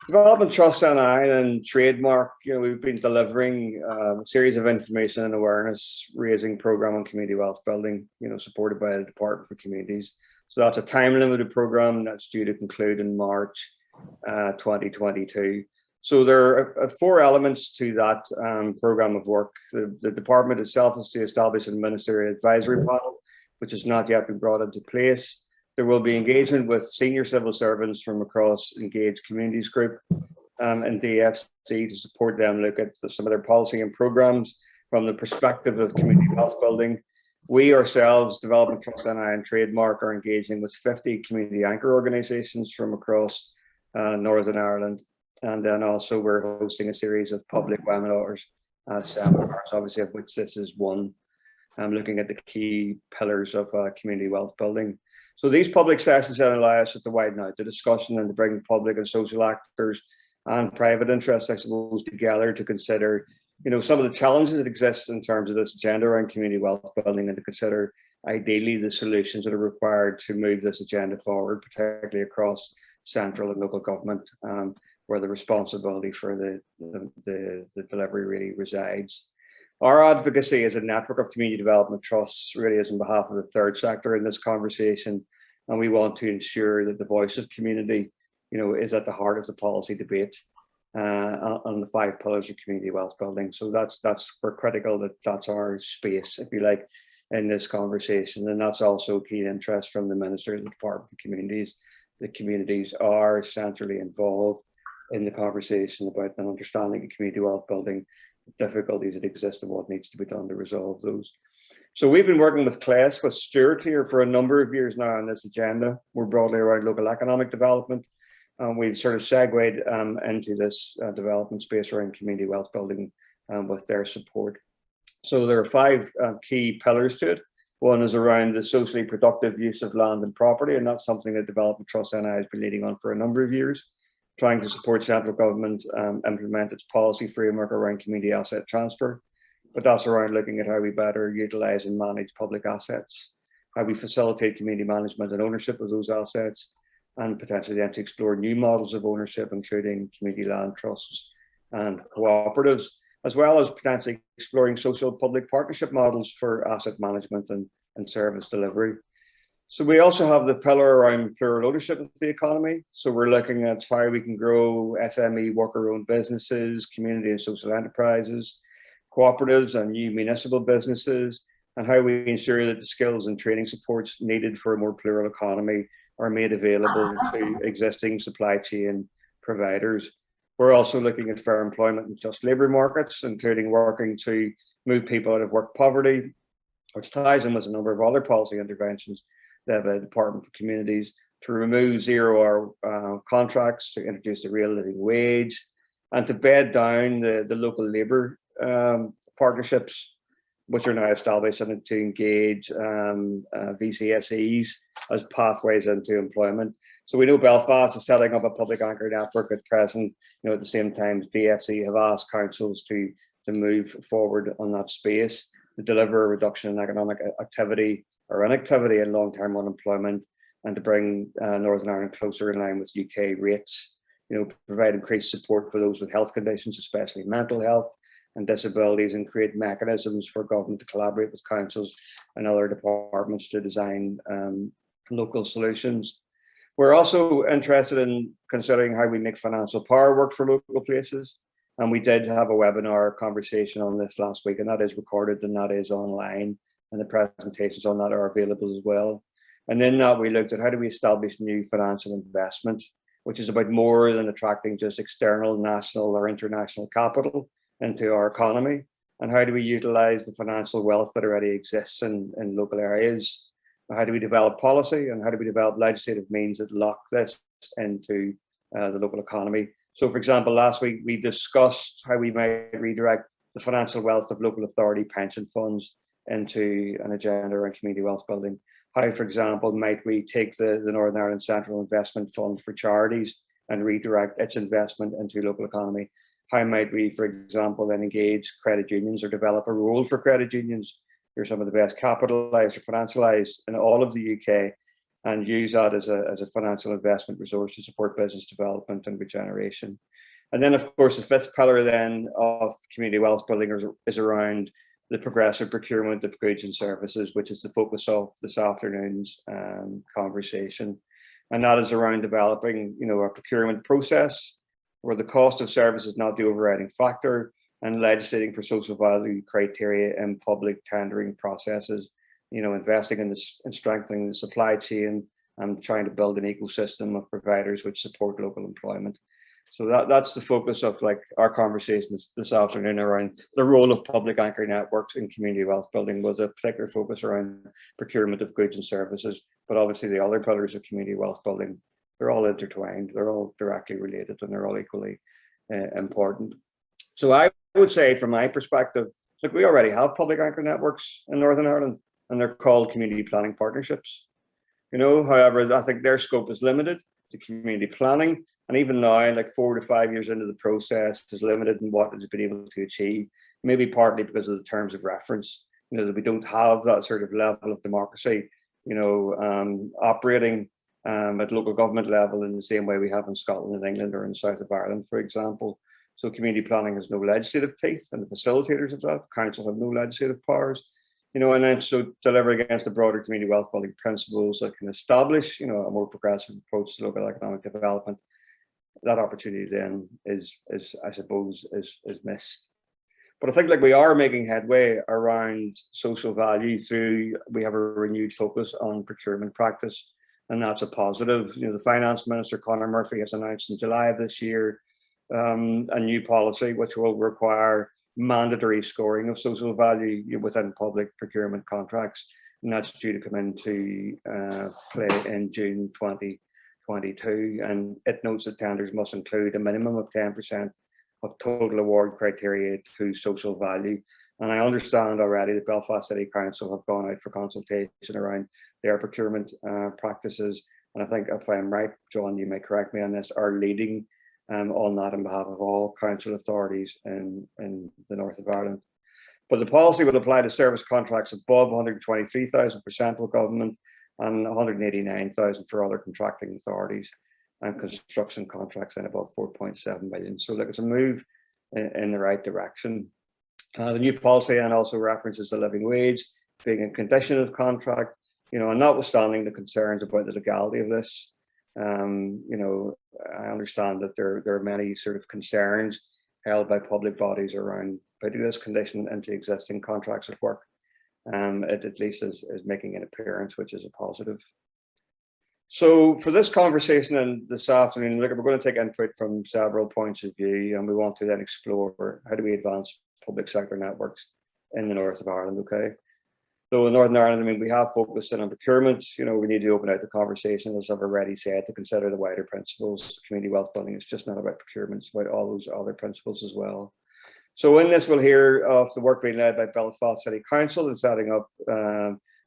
Development Trust NI and Trademark, we've been delivering a series of information and awareness raising program on community wealth building, supported by the Department for Communities. So that's a time limited program that's due to conclude in March 2022. So there are four elements to that program of work. The department itself is to establish an ministerial advisory panel, which has not yet been brought into place. There will be engagement with senior civil servants from across Engaged Communities Group and DFC to support them look at some of their policy and programs from the perspective of community wealth building. We ourselves, Development Trust NI and Trademark, are engaging with 50 community anchor organisations from across Northern Ireland. And then also we're hosting a series of public webinars, seminars, obviously of which this is one, looking at the key pillars of community wealth building. So these public sessions then allow us to widen out the discussion and to bring public and social actors and private interests, I suppose, together to consider, some of the challenges that exist in terms of this agenda around community wealth building, and to consider ideally the solutions that are required to move this agenda forward, particularly across central and local government, where the responsibility for the delivery really resides. Our advocacy as a network of community development trusts really is on behalf of the third sector in this conversation, and we want to ensure that the voice of community, is at the heart of the policy debate on the 5 pillars of community wealth building. So we're critical that that's our space, if you like, in this conversation, and that's also key interest from the Minister of the Department of Communities. The communities are centrally involved in the conversation about an understanding of community wealth building, difficulties that exist and what needs to be done to resolve those. So we've been working with CLES, with Stuart here for a number of years now on this agenda, more broadly around local economic development. We've sort of segued into this development space around community wealth building with their support. So there are 5 key pillars to it. One is around the socially productive use of land and property, and that's something that Development Trust NI has been leading on for a number of years, trying to support central government implement its policy framework around community asset transfer. But that's around looking at how we better utilise and manage public assets, how we facilitate community management and ownership of those assets, and potentially then to explore new models of ownership, including community land trusts and cooperatives, as well as potentially exploring social public partnership models for asset management and service delivery. So we also have the pillar around plural ownership of the economy. So we're looking at how we can grow SME worker-owned businesses, community and social enterprises, cooperatives and new municipal businesses, and how we ensure that the skills and training supports needed for a more plural economy are made available to existing supply chain providers. We're also looking at fair employment and just labour markets, including working to move people out of work poverty, which ties in with a number of other policy interventions that the Department for Communities, to remove zero-hour contracts, to introduce the real living wage, and to bed down the local labour partnerships, which are now established, and to engage VCSEs as pathways into employment. So we know Belfast is setting up a public anchor network at present. At the same time, DFC have asked councils to move forward on that space to deliver a reduction in economic activity or inactivity and long-term unemployment, and to bring Northern Ireland closer in line with UK rates. Provide increased support for those with health conditions, especially mental health and disabilities, and create mechanisms for government to collaborate with councils and other departments to design local solutions. We're also interested in considering how we make financial power work for local places. And we did have a webinar conversation on this last week, and that is recorded and that is online, and the presentations on that are available as well. And in that, we looked at how do we establish new financial investment, which is about more than attracting just external, national or international capital into our economy, and how do we utilize the financial wealth that already exists in local areas. How do we develop policy, and how do we develop legislative means that lock this into the local economy? So, for example, last week we discussed how we might redirect the financial wealth of local authority pension funds into an agenda around community wealth building. How, for example, might we take the Northern Ireland Central Investment Fund for charities and redirect its investment into local economy? How might we, for example, then engage credit unions or develop a role for credit unions? They're some of the best capitalised or financialised in all of the UK and use that as a financial investment resource to support business development and regeneration. And then, of course, the fifth pillar then of community wealth building is around the progressive procurement of goods and services, which is the focus of this afternoon's conversation. And that is around developing, a procurement process where the cost of service is not the overriding factor, and legislating for social value criteria in public tendering processes, investing in strengthening the supply chain and trying to build an ecosystem of providers which support local employment. So that's the focus of our conversation this afternoon around the role of public anchor networks in community wealth building, was a particular focus around procurement of goods and services, but obviously the other pillars of community wealth building, they're all intertwined, they're all directly related, and they're all equally important. So I would say, from my perspective, look, we already have public anchor networks in Northern Ireland, and they're called community planning partnerships. However, I think their scope is limited to community planning, and even now, 4 to 5 years into the process, is limited in what it's been able to achieve. Maybe partly because of the terms of reference. That we don't have that sort of level of democracy, operating at local government level in the same way we have in Scotland and England or in the south of Ireland, for example. So community planning has no legislative teeth, and the facilitators of that council have no legislative powers. And then so deliver against the broader community wealth building principles that can establish, a more progressive approach to local economic development. That opportunity then is I suppose, is missed. But I think we are making headway around social value through, we have a renewed focus on procurement practice, and that's a positive. The Finance Minister, Conor Murphy, has announced in July of this year a new policy which will require mandatory scoring of social value within public procurement contracts, and that's due to come into play in June 2022. And it notes that tenders must include a minimum of 10% of total award criteria to social value. And I understand already that Belfast City Council have gone out for consultation around their procurement practices, and I think, if I'm right, John, you may correct me on this, are leading on that on behalf of all council authorities in the north of Ireland. But the policy will apply to service contracts above 123,000 for central government and 189,000 for other contracting authorities, and construction contracts in above 4.7 million. So it's a move in the right direction. The new policy then also references the living wage being a condition of contract, and notwithstanding the concerns about the legality of this, I understand that there are many sort of concerns held by public bodies around putting this condition into existing contracts of work. It at least is making an appearance, which is a positive. So for this conversation and this afternoon, we're going to take input from several points of view, and we want to then explore how do we advance public sector networks in the north of Ireland, okay? So in Northern Ireland, we have focused in on procurement. We need to open out the conversation, as I've already said, to consider the wider principles. Community wealth building is just not about procurement, it's about all those other principles as well. So in this, we'll hear of the work being led by Belfast City Council in setting up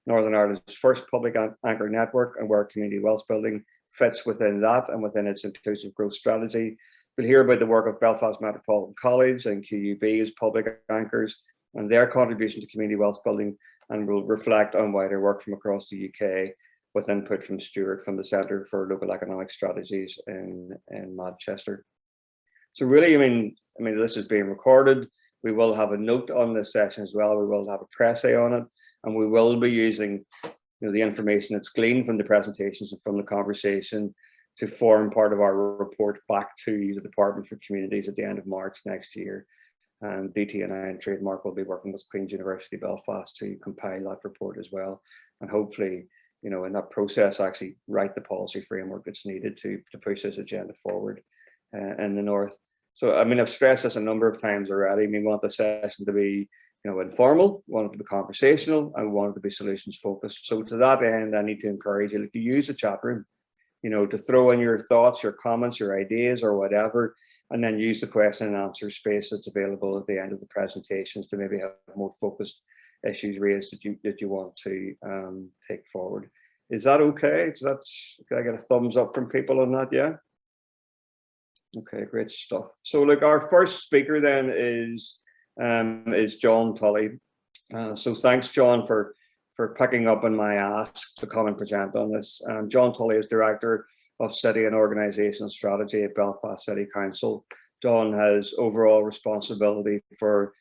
Northern Ireland's first public anchor network, and where community wealth building fits within that and within its inclusive growth strategy. We'll hear about the work of Belfast Metropolitan College and QUB as public anchors and their contribution to community wealth building, and we'll reflect on wider work from across the UK with input from Stuart from the Centre for Local Economic Strategies in Manchester. So really, this is being recorded. We will have a note on this session as well. We will have a press on it, and we will be using the information that's gleaned from the presentations and from the conversation to form part of our report back to the Department for Communities at the end of March next year. And DTNI and Trademark will be working with Queen's University Belfast to compile that report as well. And hopefully, in that process, actually write the policy framework that's needed to push this agenda forward in the north. So, I've stressed this a number of times already. We want the session to be, informal, we want it to be conversational, and we want it to be solutions focused. So to that end, I need to encourage you to use the chat room, to throw in your thoughts, your comments, your ideas, or whatever, and then use the question and answer space that's available at the end of the presentations to maybe have more focused issues raised that you want to take forward. Is that okay? Can I get a thumbs up from people on that? Yeah. Okay, great stuff. So look, our first speaker then is John Tully. So thanks, John, for for picking up on my ask to come and present on this. John Tully is Director of City and Organisation Strategy at Belfast City Council. John has overall responsibility for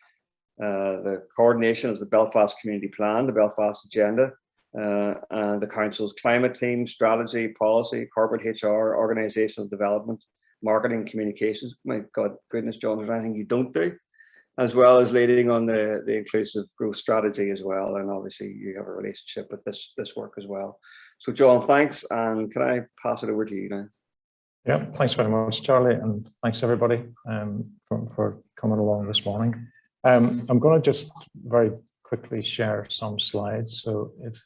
the coordination of the Belfast Community Plan, the Belfast Agenda, and the Council's climate team, strategy, policy, corporate HR, organisational development, marketing, communications. My God, goodness, John, there's anything you don't do, as well as leading on the inclusive growth strategy as well. And obviously you have a relationship with this work as well. So John, thanks. And can I pass it over to you now? Yeah, thanks very much, Charlie. And thanks everybody for coming along this morning. I'm going to just very quickly share some slides. So if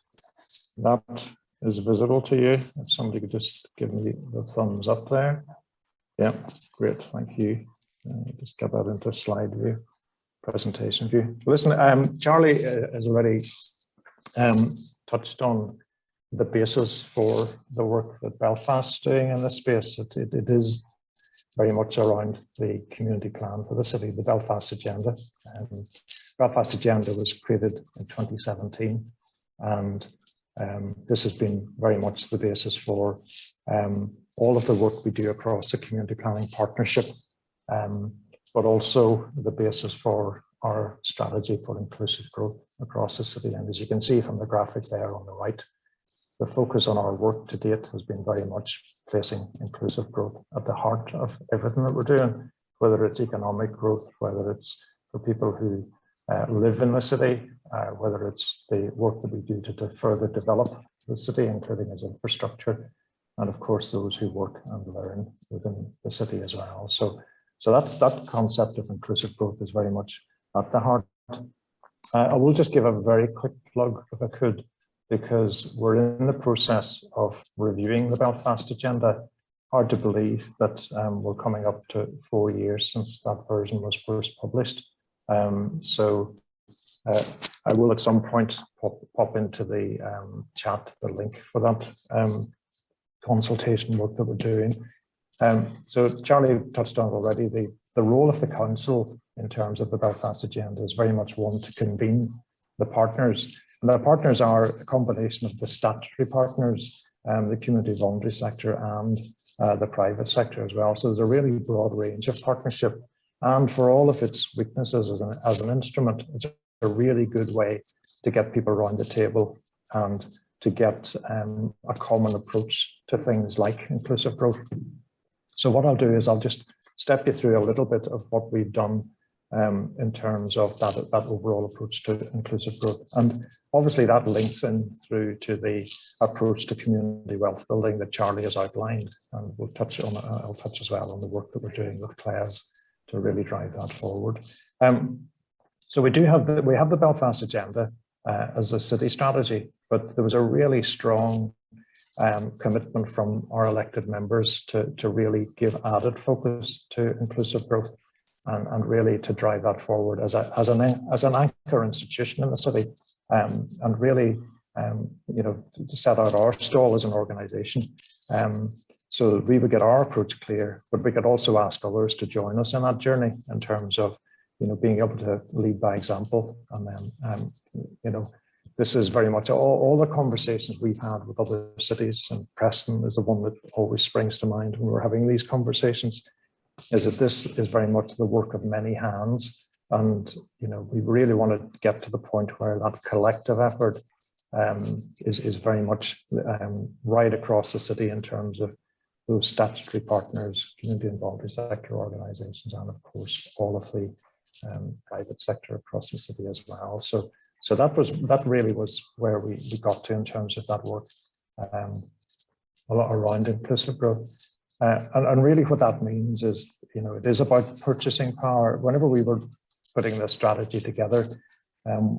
that is visible to you, if somebody could just give me the thumbs up there. Yeah, great, thank you. Just get that into slide view, presentation view. Listen, Charlie has already touched on the basis for the work that Belfast is doing in this space. It is very much around the community plan for the city, the Belfast Agenda. Belfast Agenda was created in 2017, and this has been very much the basis for all of the work we do across the community planning partnership, but also the basis for our strategy for inclusive growth across the city. And as you can see from the graphic there on the right, the focus on our work to date has been very much placing inclusive growth at the heart of everything that we're doing, whether it's economic growth, whether it's for people who live in the city, whether it's the work that we do to further develop the city, including as infrastructure, and of course those who work and learn within the city as well. So that concept of inclusive growth is very much at the heart. I will just give a very quick plug, if I could, because we're in the process of reviewing the Belfast Agenda. Hard to believe that we're coming up to 4 years since that version was first published. So I will at some point pop into the chat the link for that consultation work that we're doing. So Charlie touched on already, the role of the council in terms of the Belfast Agenda is very much one to convene the partners. And the partners are a combination of the statutory partners, the community voluntary sector, and the private sector as well. So there's a really broad range of partnership. And for all of its weaknesses as an instrument, it's a really good way to get people around the table and to get a common approach to things like inclusive growth. So what I'll do is I'll just step you through a little bit of what we've done in terms of that overall approach to inclusive growth. And obviously that links in through to the approach to community wealth building that Charlie has outlined. And we'll touch on, I'll touch as well on the work that we're doing with Claire's to really drive that forward. So we have the Belfast Agenda as a city strategy, but there was a really strong commitment from our elected members to really give added focus to inclusive growth and really to drive that forward as an anchor institution in the city, and really to set out our stall as an organisation, so that we would get our approach clear, but we could also ask others to join us in that journey in terms of being able to lead by example. And then this is very much all the conversations we've had with other cities, and Preston is the one that always springs to mind when we're having these conversations, is that this is very much the work of many hands. And we really want to get to the point where that collective effort is very much right across the city in terms of those statutory partners, community and voluntary sector organisations, and of course all of the private sector across the city as well. So that really was where we got to in terms of that work, a lot around inclusive growth. And really what that means is, it is about purchasing power. Whenever we were putting the strategy together,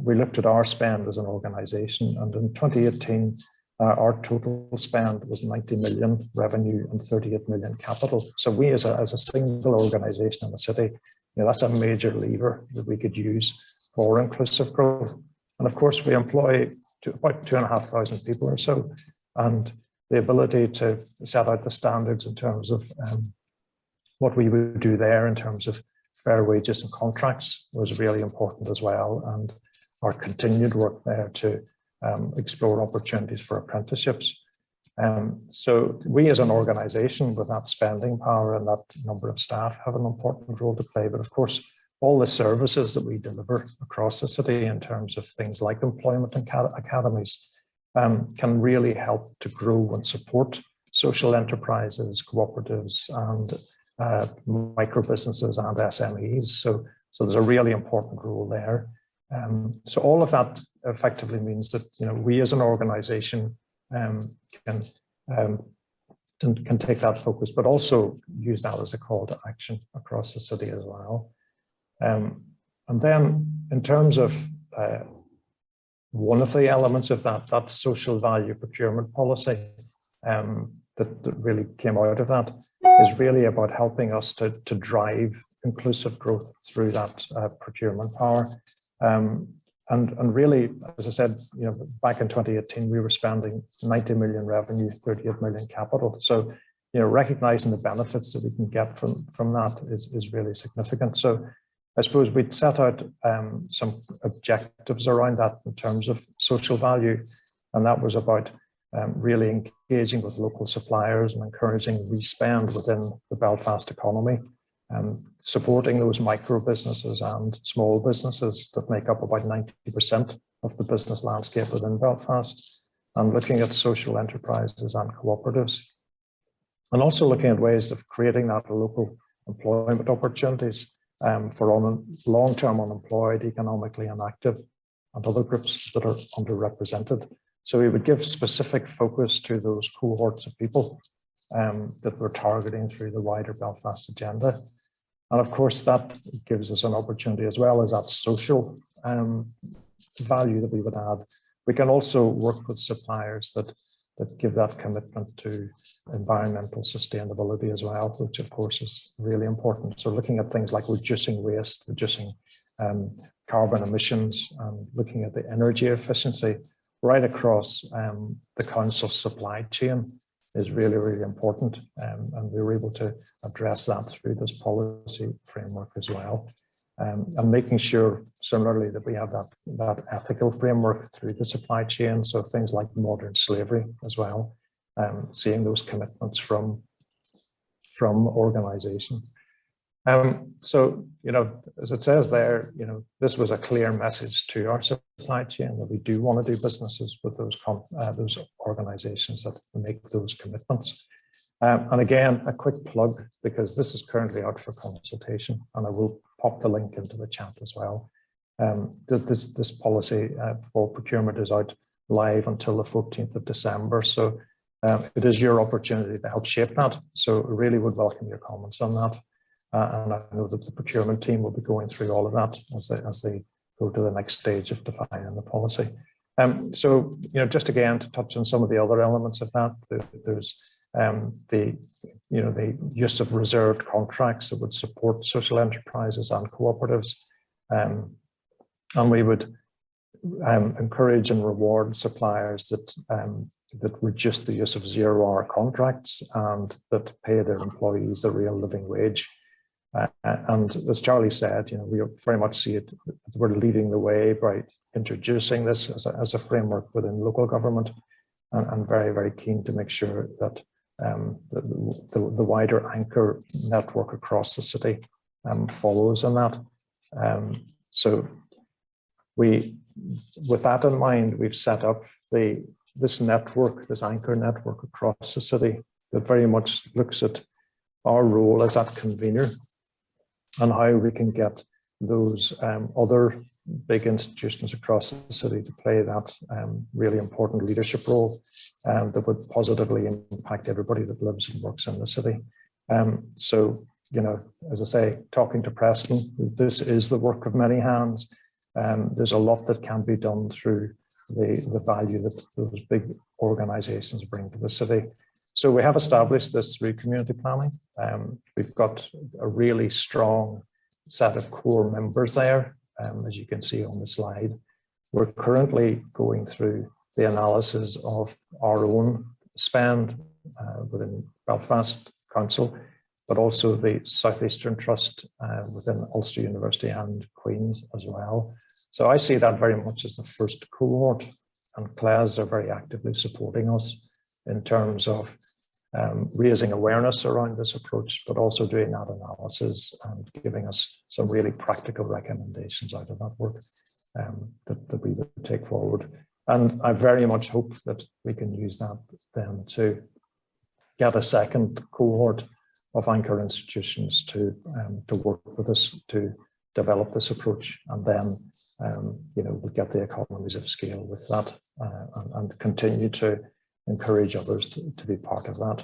we looked at our spend as an organisation, and in 2018, our total spend was 90 million revenue and 38 million capital. So we as a single organisation in the city, that's a major lever that we could use for inclusive growth. And of course, we employ about 2,500 people or so, and the ability to set out the standards in terms of what we would do there in terms of fair wages and contracts was really important as well. And our continued work there to explore opportunities for apprenticeships. So we as an organisation with that spending power and that number of staff have an important role to play. But of course, all the services that we deliver across the city in terms of things like employment and academies can really help to grow and support social enterprises, cooperatives and micro businesses and SMEs. So there's a really important role there. So all of that effectively means that we as an organisation can take that focus, but also use that as a call to action across the city as well. And then in terms of one of the elements of that social value procurement policy that really came out of that is really about helping us to drive inclusive growth through that procurement power. And really, as I said, back in 2018, we were spending 90 million revenue, 38 million capital. So, recognizing the benefits that we can get from that is really significant. So I suppose we'd set out some objectives around that in terms of social value. And that was about really engaging with local suppliers and encouraging respend within the Belfast economy, supporting those micro businesses and small businesses that make up about 90% of the business landscape within Belfast, and looking at social enterprises and cooperatives, and also looking at ways of creating that local employment opportunities for long-term unemployed, economically inactive, and other groups that are underrepresented. So we would give specific focus to those cohorts of people that we're targeting through the wider Belfast Agenda. And of course, that gives us an opportunity, as well as that social value that we would add. We can also work with suppliers that give that commitment to environmental sustainability as well, which of course is really important. So looking at things like reducing waste, reducing carbon emissions, and looking at the energy efficiency right across the council supply chain is really, really important. And we were able to address that through this policy framework as well. And making sure, similarly, that we have that ethical framework through the supply chain. So things like modern slavery as well, seeing those commitments from organisation. So, as it says there, this was a clear message to our supply chain that we do want to do businesses with those organisations that make those commitments. And again, a quick plug, because this is currently out for consultation, and I will pop the link into the chat as well. This policy for procurement is out live until the 14th of December. So it is your opportunity to help shape that. So I really would welcome your comments on that. And I know that the procurement team will be going through all of that as they go to the next stage of defining the policy. So, just again, to touch on some of the other elements of that, there's the use of reserved contracts that would support social enterprises and cooperatives. And we would encourage and reward suppliers that reduce the use of 0-hour contracts and that pay their employees the real living wage. And as Charlie said, we very much see it, we're leading the way by introducing this as a framework within local government, and very, very keen to make sure that the wider anchor network across the city follows on that. So with that in mind, we've set up this anchor network across the city that very much looks at our role as that convener and how we can get those other big institutions across the city to play that really important leadership role that would positively impact everybody that lives and works in the city. So, as I say, talking to Preston, this is the work of many hands. There's a lot that can be done through the value that those big organisations bring to the city. So we have established this through community planning. We've got a really strong set of core members there, as you can see on the slide. We're currently going through the analysis of our own spend within Belfast Council, but also the South Eastern Trust within Ulster University and Queen's as well. So I see that very much as the first cohort and CLES are very actively supporting us in terms of raising awareness around this approach, but also doing that analysis and giving us some really practical recommendations out of that work that we would take forward. And I very much hope that we can use that then to get a second cohort of anchor institutions to work with us to develop this approach, and then we'll get the economies of scale with that and continue to encourage others to be part of that.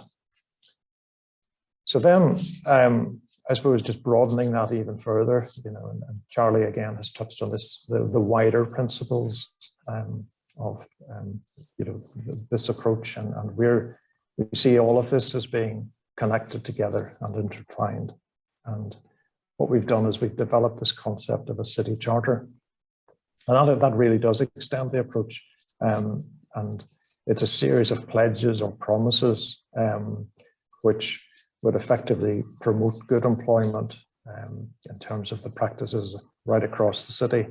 So then, I suppose just broadening that even further, and Charlie again has touched on this, the wider principles of this approach, and we see all of this as being connected together and intertwined. And what we've done is we've developed this concept of a city charter, and that really does extend the approach. And it's a series of pledges or promises which would effectively promote good employment in terms of the practices right across the city.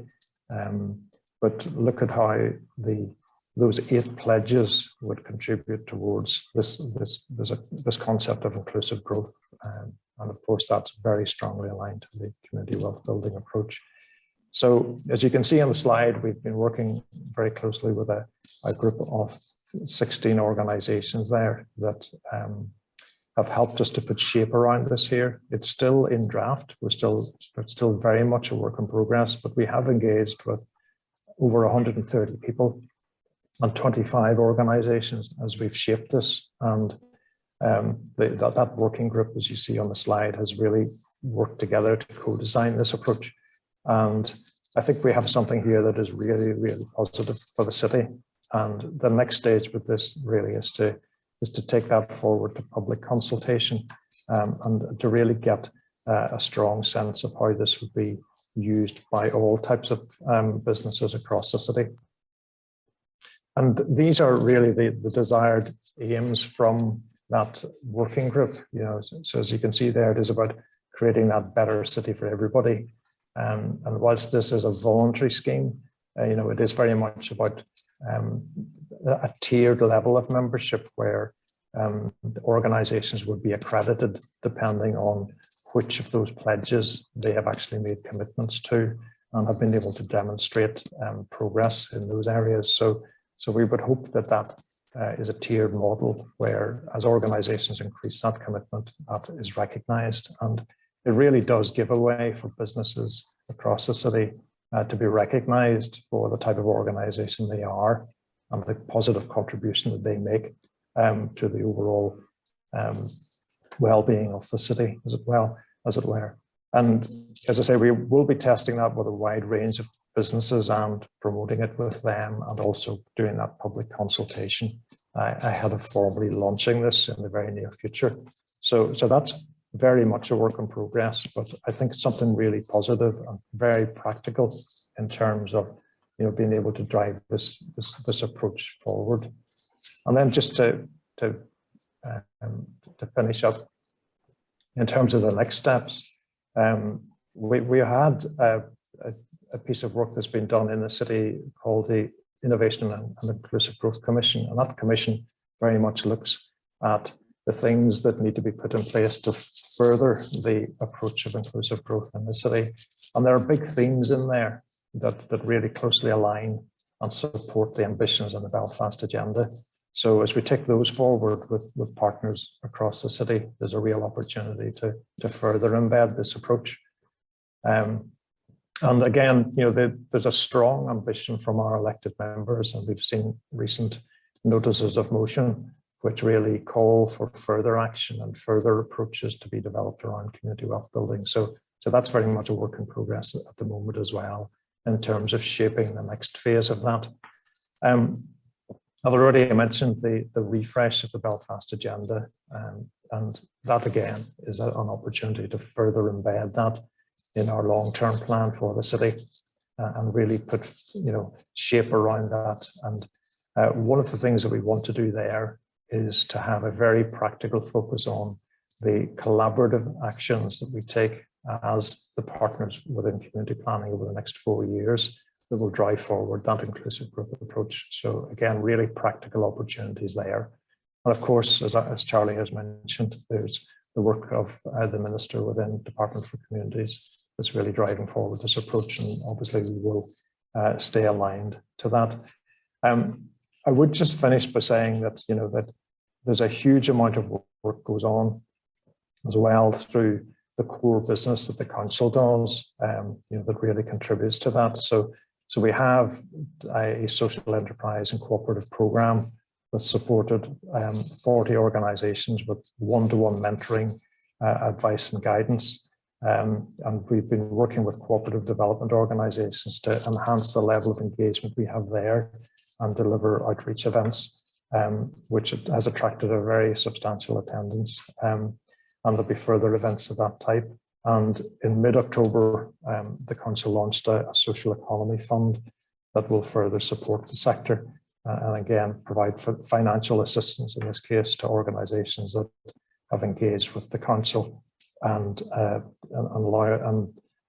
But look at how those 8 pledges would contribute towards this concept of inclusive growth. And of course, that's very strongly aligned to the community wealth building approach. So as you can see on the slide, we've been working very closely with a group of 16 organizations there that have helped us to put shape around this here. It's still in draft. It's still very much a work in progress, but we have engaged with over 130 people and 25 organizations as we've shaped this. And that working group, as you see on the slide, has really worked together to co-design this approach. And I think we have something here that is really, really positive for the city. And the next stage with this really is to take that forward to public consultation and to really get a strong sense of how this would be used by all types of businesses across the city. And these are really the desired aims from that working group. So as you can see there, it is about creating that better city for everybody. And whilst this is a voluntary scheme, it is very much about a tiered level of membership where the organizations would be accredited depending on which of those pledges they have actually made commitments to and have been able to demonstrate progress in those areas. So we would hope that is a tiered model where, as organizations increase that commitment, that is recognized. And it really does give a way for businesses across the city to be recognized for the type of organization they are and the positive contribution that they make to the overall well-being of the city, as it were. And as I say, we will be testing that with a wide range of businesses and promoting it with them, and also doing that public consultation ahead of formally launching this in the very near future. So that's very much a work in progress, but I think something really positive and very practical in terms of being able to drive this approach forward. And then just to finish up in terms of the next steps, we had a piece of work that's been done in the city called the Innovation and Inclusive Growth Commission, and that commission very much looks at the things that need to be put in place to further the approach of inclusive growth in the city. And there are big themes in there that really closely align and support the ambitions in the Belfast Agenda. So as we take those forward with partners across the city, there's a real opportunity to further embed this approach. And again, there's a strong ambition from our elected members, and we've seen recent notices of motion which really call for further action and further approaches to be developed around community wealth building. So that's very much a work in progress at the moment as well, in terms of shaping the next phase of that. I've already mentioned the refresh of the Belfast Agenda, and that again is an opportunity to further embed that in our long-term plan for the city and really put shape around that. And one of the things that we want to do there is to have a very practical focus on the collaborative actions that we take as the partners within community planning over the next 4 years, will drive forward that inclusive growth approach. So again, really practical opportunities there. And of course, as Charlie has mentioned, there's the work of the Minister within Department for Communities that's really driving forward this approach, and obviously we will stay aligned to that. I would just finish by saying that, that there's a huge amount of work goes on as well through the core business that the council does, that really contributes to that. So we have a social enterprise and cooperative program that supported 40 organizations with one-to-one mentoring, advice and guidance. And we've been working with cooperative development organizations to enhance the level of engagement we have there and deliver outreach events, which has attracted a very substantial attendance. And there'll be further events of that type. And in mid-October, the council launched a social economy fund that will further support the sector and again provide financial assistance in this case to organisations that have engaged with the council and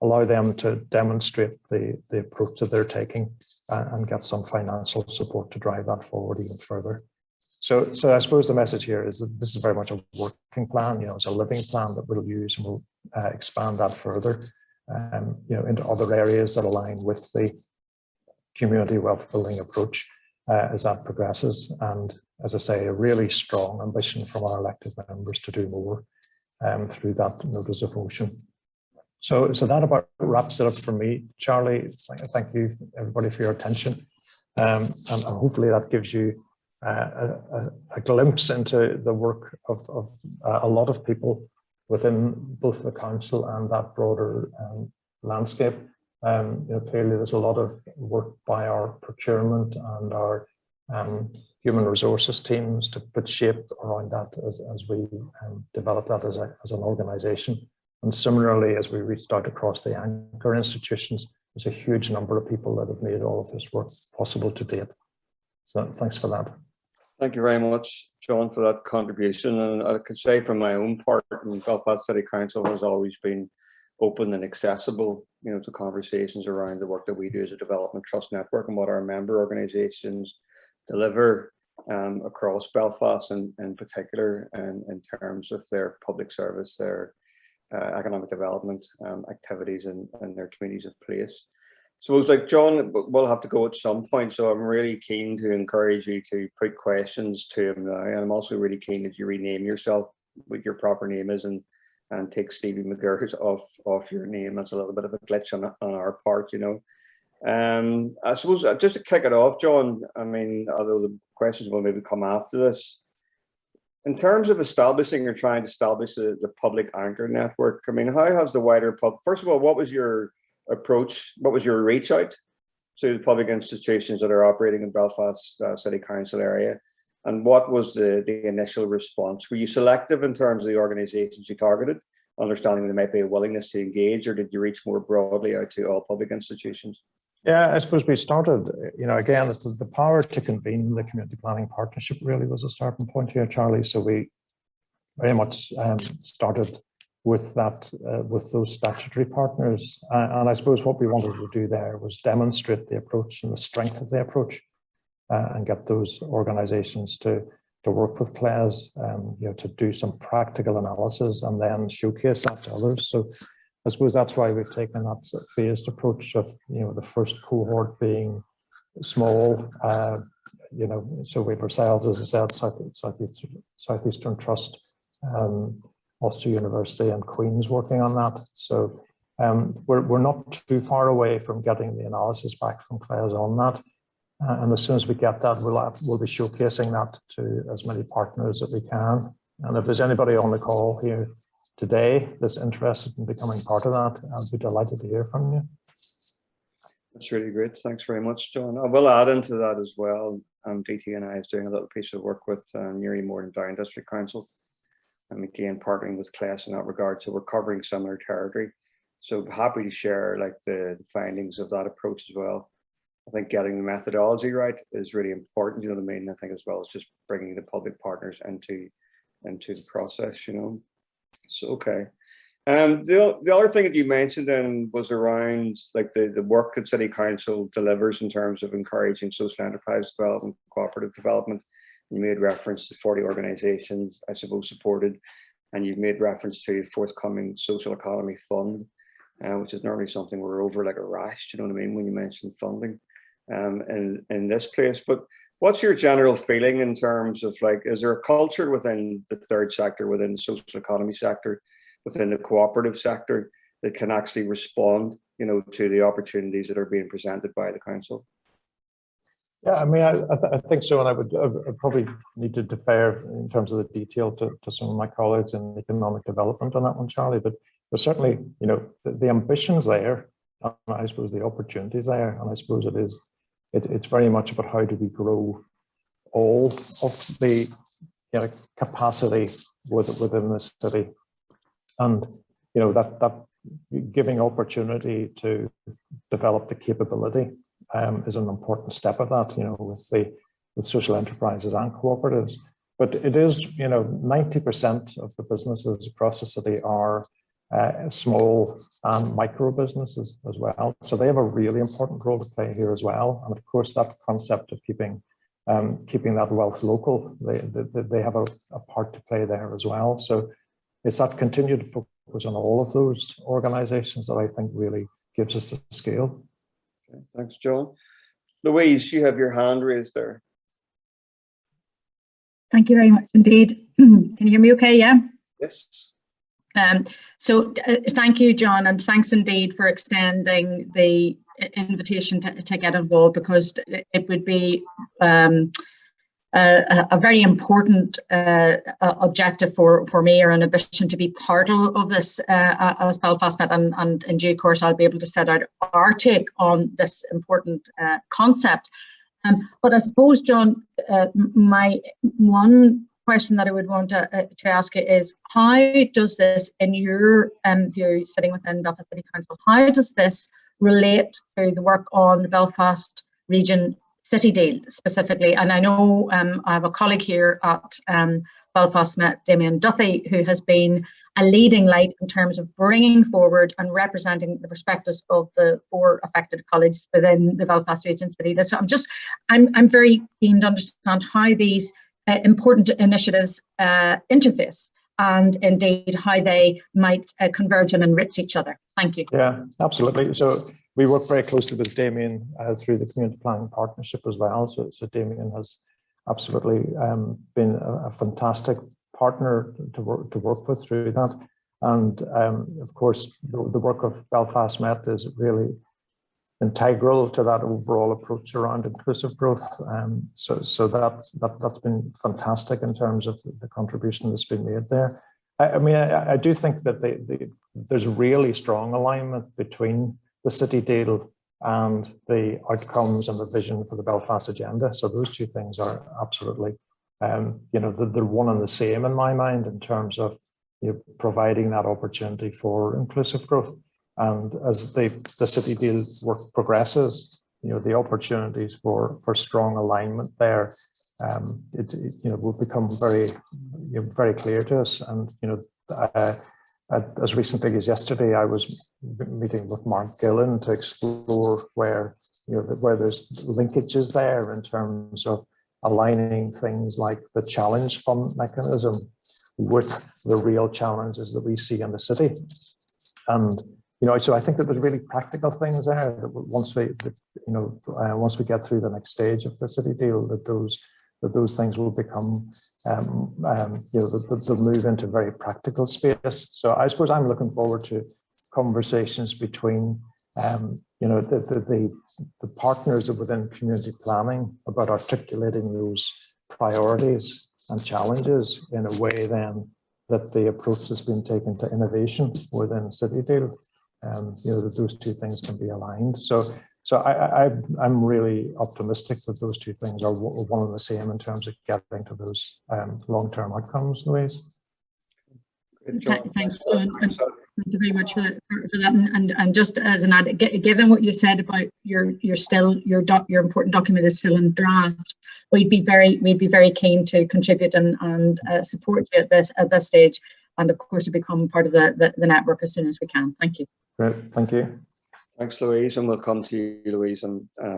allow them to demonstrate the approach that they're taking and get some financial support to drive that forward even further. So I suppose the message here is that this is very much a working plan. It's a living plan that we'll use, and we'll expand that further, into other areas that align with the community wealth building approach as that progresses. And as I say, a really strong ambition from our elected members to do more through that notice of motion. So that about wraps it up for me. Charlie, thank you everybody for your attention, and hopefully that gives you a glimpse into the work of a lot of people within both the council and that broader landscape. Clearly there's a lot of work by our procurement and our human resources teams to put shape around that as we develop that as an organisation. And similarly, as we reached out across the anchor institutions, there's a huge number of people that have made all of this work possible to date. So thanks for that. Thank you very much, John, for that contribution. And I could say from my own part, Belfast City Council has always been open and accessible, to conversations around the work that we do as a development trust network and what our member organisations deliver across Belfast, and in particular, in terms of their public service, their economic development activities in their communities of place. So it's like, John, we'll have to go at some point, so I'm really keen to encourage you to put questions to him now, and I'm also really keen that you rename yourself, what your proper name is, and take Stevie McGurk off your name. That's a little bit of a glitch on our part, I suppose just to kick it off, John, although the questions will maybe come after this, in terms of establishing or trying to establish the public anchor network, how has the wider public, first of all, what was your approach, what was your reach out to the public institutions that are operating in Belfast City Council area, and what was the initial response? Were you selective in terms of the organisations you targeted, understanding there might be a willingness to engage, or did you reach more broadly out to all public institutions? Yeah, I suppose we started, again, it's the power to convene the community planning partnership really was a starting point here, Charlie. So we very much started with that, with those statutory partners. And I suppose what we wanted to do there was demonstrate the approach and the strength of the approach, and get those organisations to work with CLES, to do some practical analysis and then showcase that to others. So I suppose that's why we've taken that phased approach of, the first cohort being small, so we've ourselves, as I said, Southeastern Trust, Ulster University and Queen's working on that. So we're not too far away from getting the analysis back from CLES on that. And as soon as we get that, we'll be showcasing that to as many partners as we can. And if there's anybody on the call here today that's interested in becoming part of that, I'd be delighted to hear from you. That's really great. Thanks very much, John. I will add into that as well. DTNI is doing a little piece of work with Newry Mourne Down District Council, and again partnering with CLES in that regard. So we're covering similar territory. So happy to share the findings of that approach as well. I think getting the methodology right is really important, I think, as well as just bringing the public partners into the process, So, okay. The other thing that you mentioned then was around like the work that City Council delivers in terms of encouraging social enterprise development, cooperative development. You made reference to 40 organisations, I suppose, supported, and you've made reference to the forthcoming social economy fund, which is normally something we're over like a rash, you know what I mean, when you mention funding in this place. But what's your general feeling in terms of like, is there a culture within the third sector, within the social economy sector, within the cooperative sector that can actually respond, you know, to the opportunities that are being presented by the council? Yeah, I mean, I think so, and I would probably need to defer in terms of the detail to some of my colleagues in economic development on that one, Charlie. But certainly, you know, the ambition's there, and I suppose the opportunity's there, and I suppose it's very much about how do we grow all of the, you know, capacity within the city. And, you know, that giving opportunity to develop the capability is an important step of that, you know, with social enterprises and cooperatives. But it is, you know, 90% of the businesses across the city are small and micro businesses as well. So they have a really important role to play here as well. And of course, that concept of keeping that wealth local, they have a part to play there as well. So it's that continued focus on all of those organisations that I think really gives us the scale. Okay, thanks, John. Louise, you have your hand raised there. Thank you very much indeed. Can you hear me okay? Yeah? Yes. So thank you, John, and thanks indeed for extending the invitation to get involved, because it would be a very important objective for me, or an ambition to be part of this as Belfast Met, and in due course I'll be able to set out our take on this important concept. But I suppose, John, my one question that I would want to ask you is, how does this, in your view, sitting within Belfast City Council, how does this relate to the work on the Belfast Region City Deal specifically? And I know I have a colleague here at Belfast Met, Damien Duffy, who has been a leading light in terms of bringing forward and representing the perspectives of the 4 affected colleges within the Belfast Region City. So I'm very keen to understand how these important initiatives interface, and indeed how they might converge and enrich each other. Thank you. Yeah, absolutely. So we work very closely with Damien through the Community Planning Partnership as well. So Damien has absolutely been a fantastic partner to work with through that. And of course, the work of Belfast Met is really integral to that overall approach around inclusive growth. So that's been fantastic in terms of the contribution that's been made there. I mean, I do think that there's really strong alignment between the city deal and the outcomes and the vision for the Belfast Agenda. So those two things are absolutely, you know, they're one and the same in my mind in terms of, you know, providing that opportunity for inclusive growth. And as the city deal work progresses, you know, the opportunities for strong alignment there, it you know, will become very, you know, very clear to us. And you know, as recently as yesterday, I was meeting with Mark Gillen to explore where, you know, where there's linkages there in terms of aligning things like the challenge fund mechanism with the real challenges that we see in the city. And you know, so I think that there's really practical things there that once we, you know, once we get through the next stage of the city deal, that those things will become, you know, they'll move into very practical space. So I suppose I'm looking forward to conversations between, you know, the partners within community planning about articulating those priorities and challenges in a way then that the approach has been taken to innovation within city deal. You know, that those two things can be aligned. So I'm really optimistic that those two things are one and the same in terms of getting to those long-term outcomes, Louise. Thanks, John. And thank you very much for that. And just as an add, given what you said about your important document is still in draft, we'd be very keen to contribute and support you at this stage. and of course to become part of the network as soon as we can. Thank you. Great, thank you. Thanks, Louise, and we'll come to you, Louise,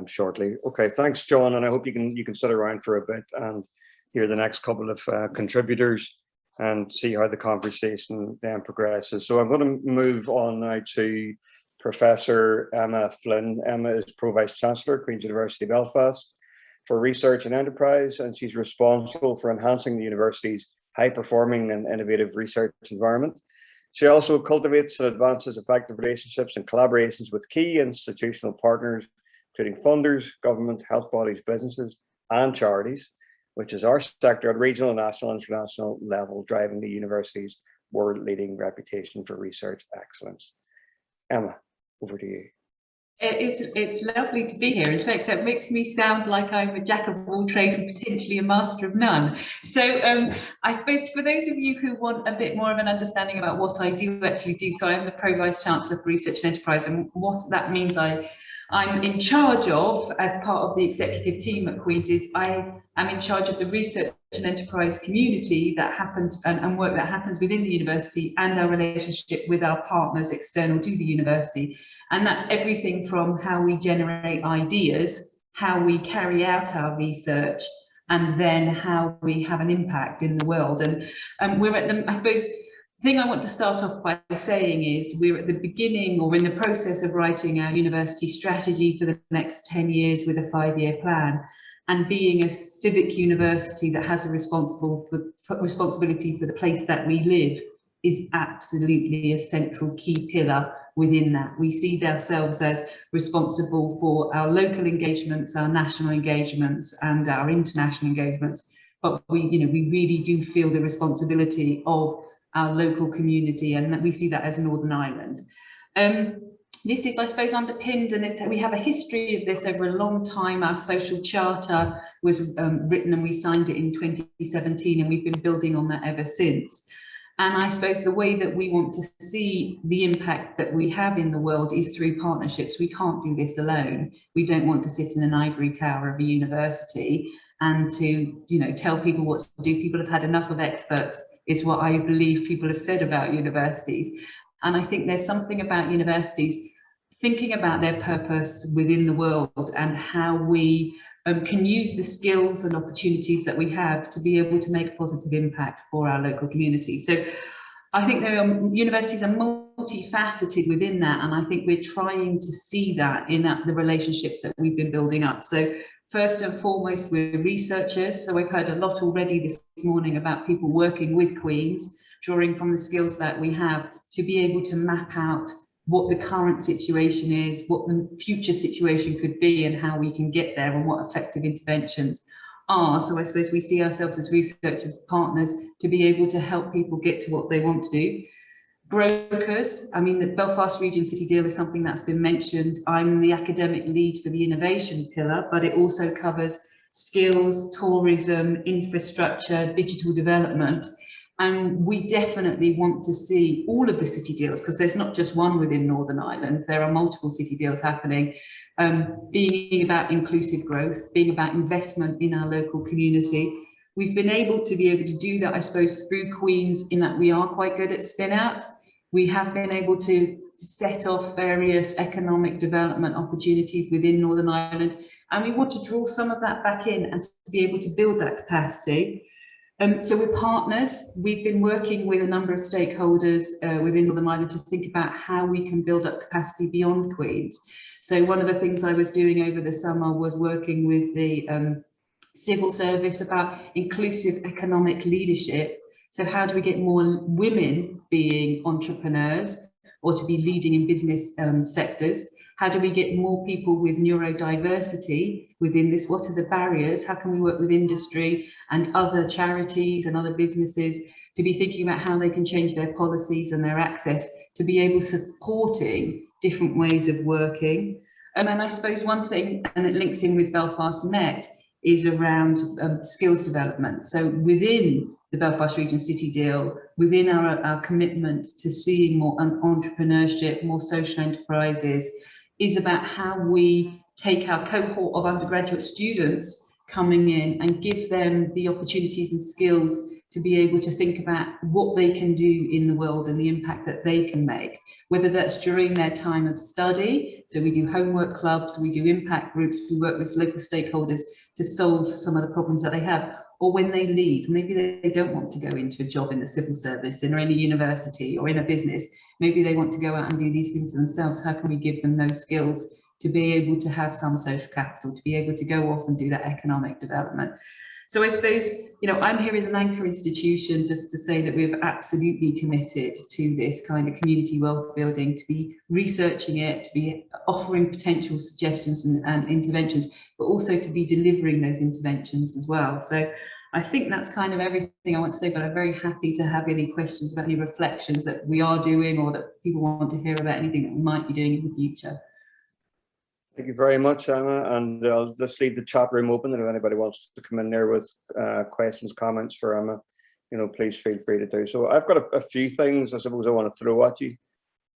shortly. Okay, thanks, John, and I hope you can sit around for a bit and hear the next couple of contributors and see how the conversation then progresses. So I'm going to move on now to Professor Emma Flynn. Emma is Pro-Vice Chancellor, Queen's University Belfast, for Research and Enterprise, and she's responsible for enhancing the university's high-performing and innovative research environment. She also cultivates and advances effective relationships and collaborations with key institutional partners, including funders, government, health bodies, businesses, and charities, which is our sector at regional, national, and international level, driving the university's world-leading reputation for research excellence. Emma, over to you. It's lovely to be here. In fact, it makes me sound like I'm a jack of all trades and potentially a master of none. So I suppose for those of you who want a bit more of an understanding about what I do actually do, so I'm the Pro-Vice Chancellor for Research and Enterprise, and what that means I'm in charge of, as part of the executive team at Queen's, is I am in charge of the research and enterprise community that happens and work that happens within the university, and our relationship with our partners external to the university. And that's everything from how we generate ideas, how we carry out our research, and then how we have an impact in the world. And we're at the, I suppose, the thing I want to start off by saying is we're at the beginning, or in the process of writing our university strategy for the next 10 years with a 5-year plan. And being a civic university that has a responsibility for the place that we live is absolutely a central key pillar within that. We see ourselves as responsible for our local engagements, our national engagements, and our international engagements. But we really do feel the responsibility of our local community, and that we see that as Northern Ireland. This is, I suppose, underpinned, and we have a history of this over a long time. Our social charter was written and we signed it in 2017, and we've been building on that ever since. And I suppose the way that we want to see the impact that we have in the world is through partnerships. We can't do this alone. We don't want to sit in an ivory tower of a university and to, tell people what to do. People have had enough of experts, is what I believe people have said about universities. And I think there's something about universities thinking about their purpose within the world and how we can use the skills and opportunities that we have to be able to make a positive impact for our local community. So I think universities are multifaceted within that, and I think we're trying to see that in the relationships that we've been building up. So first and foremost, we're researchers. So we've heard a lot already this morning about people working with Queen's, drawing from the skills that we have to be able to map out what the current situation is, what the future situation could be, and how we can get there, and what effective interventions are. So I suppose we see ourselves as researchers, partners, to be able to help people get to what they want to do. Brokers, I mean, the Belfast Region City Deal is something that's been mentioned. I'm the academic lead for the innovation pillar, but it also covers skills, tourism, infrastructure, digital development. And we definitely want to see all of the city deals, because there's not just one within Northern Ireland, there are multiple city deals happening, being about inclusive growth, being about investment in our local community. We've been able to do that, I suppose, through Queen's, in that we are quite good at spin-outs. We have been able to set off various economic development opportunities within Northern Ireland, and we want to draw some of that back in and to be able to build that capacity. So we're partners. We've been working with a number of stakeholders within Northern Ireland to think about how we can build up capacity beyond Queen's. So one of the things I was doing over the summer was working with the civil service about inclusive economic leadership. So how do we get more women being entrepreneurs or to be leading in business sectors? How do we get more people with neurodiversity within this? What are the barriers? How can we work with industry and other charities and other businesses to be thinking about how they can change their policies and their access to be able to supporting different ways of working? And I suppose one thing, and it links in with Belfast Met, is around skills development. So within the Belfast Region City Deal, within our commitment to seeing more entrepreneurship, more social enterprises, is about how we take our cohort of undergraduate students coming in and give them the opportunities and skills to be able to think about what they can do in the world and the impact that they can make, whether that's during their time of study. So we do homework clubs, we do impact groups, we work with local stakeholders to solve some of the problems that they have, or when they leave, maybe they don't want to go into a job in the civil service or in a university or in a business. Maybe they want to go out and do these things for themselves. How can we give them those skills to be able to have some social capital, to be able to go off and do that economic development? So I suppose, you know, I'm here as an anchor institution just to say that we've absolutely committed to this kind of community wealth building, to be researching it, to be offering potential suggestions and interventions, but also to be delivering those interventions as well. So I think that's kind of everything I want to say, but I'm very happy to have any questions about any reflections that we are doing or that people want to hear about anything that we might be doing in the future. Thank you very much, Emma, and I'll just leave the chat room open, and if anybody wants to come in there with questions, comments for Emma, you know, please feel free to do so. I've got a few things I suppose I want to throw at you.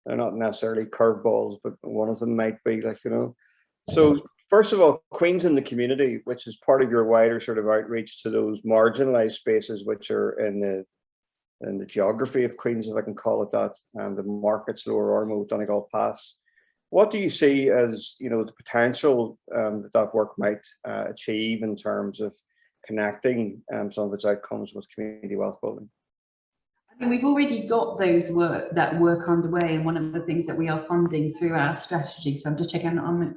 They're not necessarily curveballs, but one of them might be, like, you know. So first of all, Queens in the community, which is part of your wider sort of outreach to those marginalised spaces which are in the geography of Queens, if I can call it that, and the markets, Lower Ormeau, Donegal Pass. What do you see as, you know, the potential that work might achieve in terms of connecting some of its outcomes with community wealth building? I mean, we've already got that work underway, and one of the things that we are funding through our strategy, so I'm just checking I'm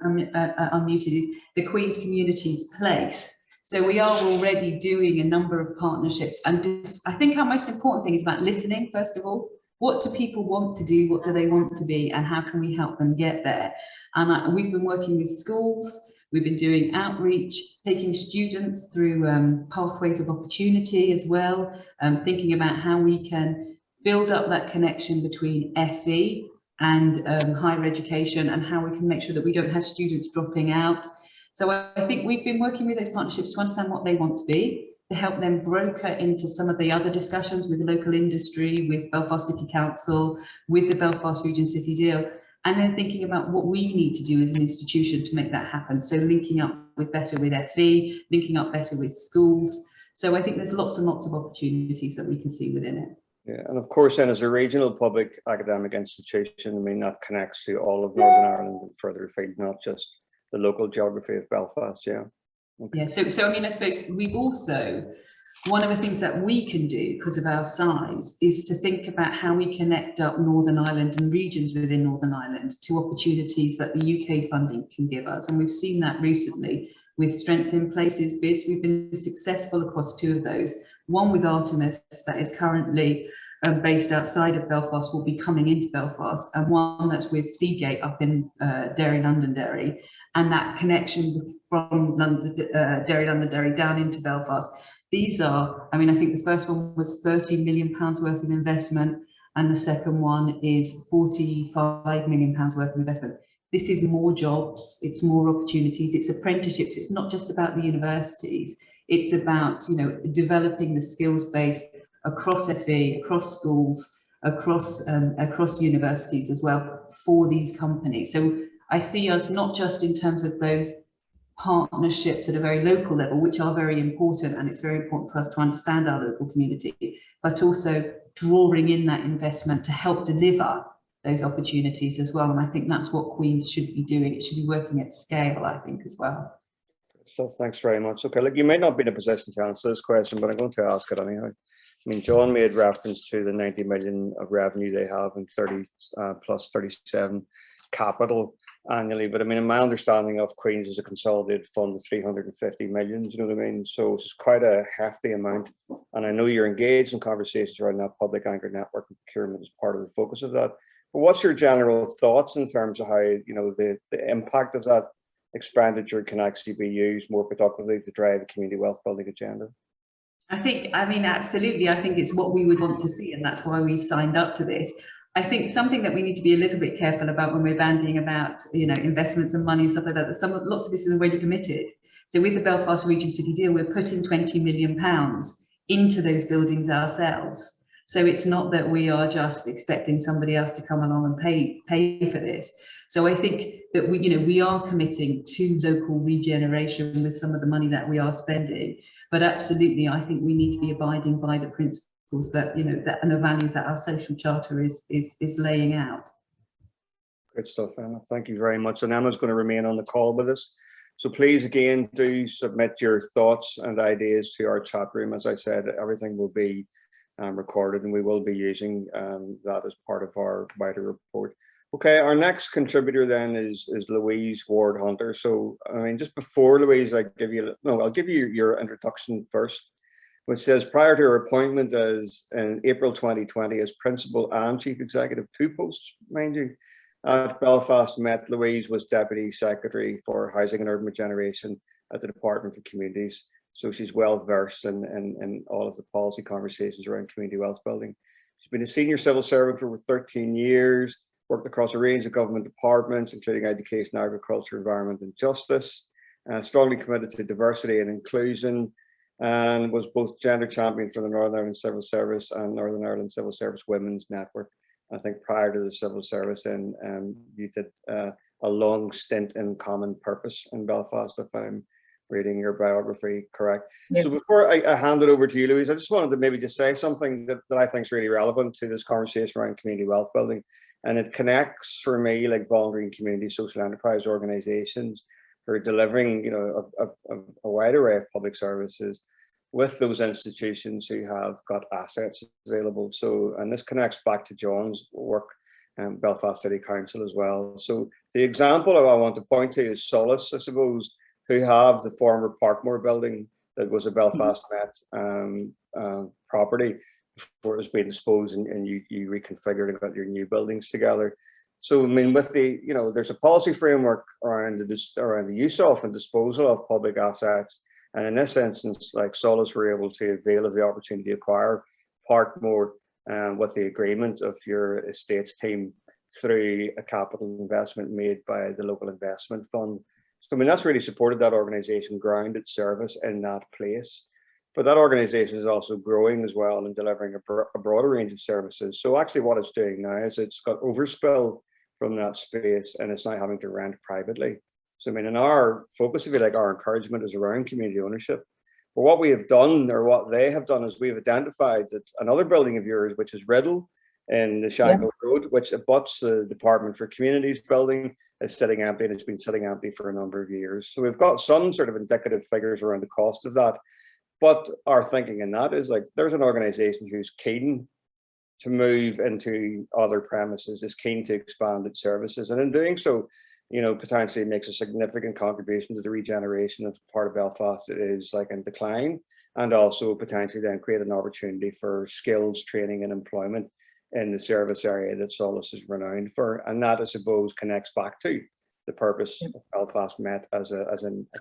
unmuted, is the Queen's Communities Place. So we are already doing a number of partnerships, and this, I think our most important thing is about listening, first of all. What do people want to do? What do they want to be? And how can we help them get there? And we've been working with schools. We've been doing outreach, taking students through pathways of opportunity as well, thinking about how we can build up that connection between FE and higher education, and how we can make sure that we don't have students dropping out. So I think we've been working with those partnerships to understand what they want to be, to help them broker into some of the other discussions with the local industry, with Belfast City Council, with the Belfast Region City Deal, and then thinking about what we need to do as an institution to make that happen. So linking up better with FE, linking up better with schools. So I think there's lots and lots of opportunities that we can see within it. Yeah, and of course, then as a regional public academic institution, I mean, that connects to all of Northern Ireland and further afield, not just the local geography of Belfast. Yeah. Okay. Yeah, so I mean, I suppose we've also, one of the things that we can do because of our size is to think about how we connect up Northern Ireland and regions within Northern Ireland to opportunities that the UK funding can give us. And we've seen that recently with Strength in Places bids. We've been successful across two of those. One with Artemis, that is currently based outside of Belfast, will be coming into Belfast, and one that's with Seagate up in Derry, Londonderry. And that connection from Derry, Londonderry down into Belfast. These are, I mean, I think the first one was £30 million worth of investment, and the second one is £45 million worth of investment. This is more jobs, it's more opportunities, it's apprenticeships. It's not just about the universities. It's about, you know, developing the skills base across FE, across schools, across universities as well for these companies. So I see us not just in terms of those partnerships at a very local level, which are very important, and it's very important for us to understand our local community, but also drawing in that investment to help deliver those opportunities as well. And I think that's what Queen's should be doing. It should be working at scale, I think, as well. So thanks very much. Okay, look, you may not be in a position to answer this question, but I'm going to ask it anyhow. I mean, John made reference to the 90 million of revenue they have and 30 plus 37 capital annually. But I mean, in my understanding of Queen's is a consolidated fund of 350 million, you know what I mean? So it's quite a hefty amount. And I know you're engaged in conversations around that public anchor network and procurement as part of the focus of that. But what's your general thoughts in terms of how, you know, the impact of that expenditure can actually be used more productively to drive a community wealth building agenda? I mean, absolutely. I think it's what we would want to see, and that's why we've signed up to this. I think something that we need to be a little bit careful about when we're bandying about, you know, investments and money and stuff like that, lots of this is already committed. So with the Belfast Region City Deal, we're putting £20 million into those buildings ourselves. So it's not that we are just expecting somebody else to come along and pay for this. So I think that we are committing to local regeneration with some of the money that we are spending. But absolutely, I think we need to be abiding by the principles that, you know, that, and the values that our social charter is laying out. Great stuff, Emma. Thank you very much. And Emma's going to remain on the call with us. So please, again, do submit your thoughts and ideas to our chat room. As I said, everything will be recorded, and we will be using that as part of our wider report. Okay, our next contributor then is Louise Ward-Hunter. So, I mean, just before Louise, I'll give you your introduction first, which says prior to her appointment as in April 2020 as Principal and Chief Executive, 2 posts, mind you, at Belfast Met, Louise was Deputy Secretary for Housing and Urban Regeneration at the Department for Communities. So she's well versed in all of the policy conversations around community wealth building. She's been a senior civil servant for over 13 years, worked across a range of government departments, including education, agriculture, environment and justice, strongly committed to diversity and inclusion, and was both gender champion for the Northern Ireland Civil Service and Northern Ireland Civil Service Women's Network. I think prior to the civil service, and you did a long stint in Common Purpose in Belfast, if I'm reading your biography correct. Yep. So before I hand it over to you, Louise, I just wanted to maybe just say something that I think is really relevant to this conversation around community wealth building. And it connects for me like voluntary and community social enterprise organizations who are delivering, you know, a wide array of public services with those institutions who have got assets available. So, and this connects back to John's work and Belfast City Council as well. So the example I want to point to is Solace, I suppose, who have the former Parkmore building that was a Belfast Met property before it was being disposed, and you reconfigured and got your new buildings together. So I mean, with the, you know, there's a policy framework around the use of and disposal of public assets, and in this instance, like Solace were able to avail of the opportunity to acquire Parkmore with the agreement of your estates team through a capital investment made by the local investment fund. So I mean, that's really supported that organisation grounded service in that place. But that organisation is also growing as well and delivering a broader range of services. So actually what it's doing now is it's got overspill from that space and it's now having to rent privately. So I mean, in our focus, if you like, our encouragement is around community ownership. But what we have done, or what they have done, is we've identified that another building of yours, which is Riddle in the Shankill Road, which abuts the Department for Communities building, is sitting empty, and it's been sitting empty for a number of years. So we've got some sort of indicative figures around the cost of that. But our thinking in that is like, there's an organisation who's keen to move into other premises, is keen to expand its services, and in doing so, you know, potentially makes a significant contribution to the regeneration of part of Belfast that is like in decline, and also potentially then create an opportunity for skills training and employment in the service area that Solace is renowned for. And that, I suppose, connects back to the purpose of Belfast Met as a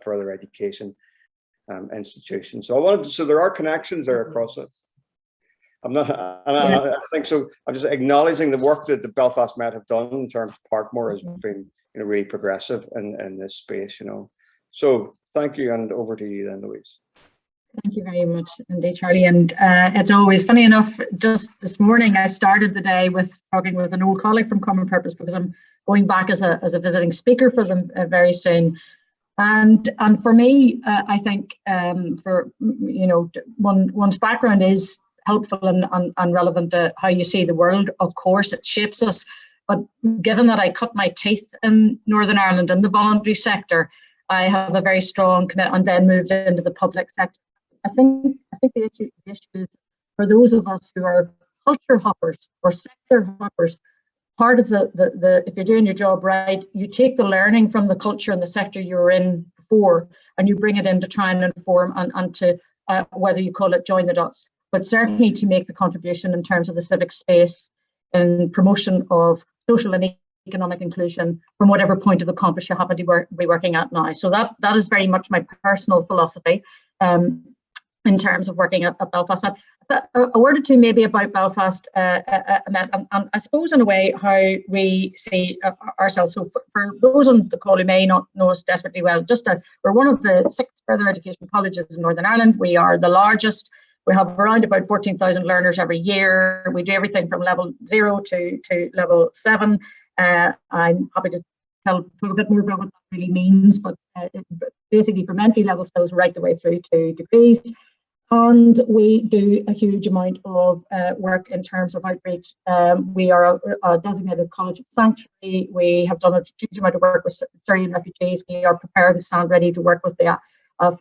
further education institution. So there are connections there across it. I think so. I'm just acknowledging the work that the Belfast Met have done in terms of Parkmore has been, you know, really progressive in this space, you know. So thank you, and over to you then, Louise. Thank you very much indeed, Charlie. And it's always funny enough, just this morning I started the day with talking with an old colleague from Common Purpose, because I'm going back as a visiting speaker for them very soon. And for me, I think for, you know, one's background is helpful and relevant to how you see the world. Of course, it shapes us. But given that I cut my teeth in Northern Ireland in the voluntary sector, I have a very strong commitment, and then moved into the public sector. I think the issue is for those of us who are culture hoppers or sector hoppers. Part of the if you're doing your job right, you take the learning from the culture and the sector you were in before, and you bring it in to try and inform and to whether you call it join the dots, but certainly to make the contribution in terms of the civic space and promotion of social and economic inclusion from whatever point of the compass you happen to be working at now. So that is very much my personal philosophy in terms of working at Belfast Met. A word or two maybe about Belfast Met, and I suppose in a way how we see ourselves. So for those on the call who may not know us desperately well, we're one of the 6 further education colleges in Northern Ireland. We are the largest. We have around about 14,000 learners every year. We do everything from level 0 to level 7. I'm happy to tell a bit more about what that really means, but basically from entry level skills right the way through to degrees. And we do a huge amount of work in terms of outreach. We are a designated college of sanctuary. We have done a huge amount of work with Syrian refugees. We are prepared and stand ready to work with the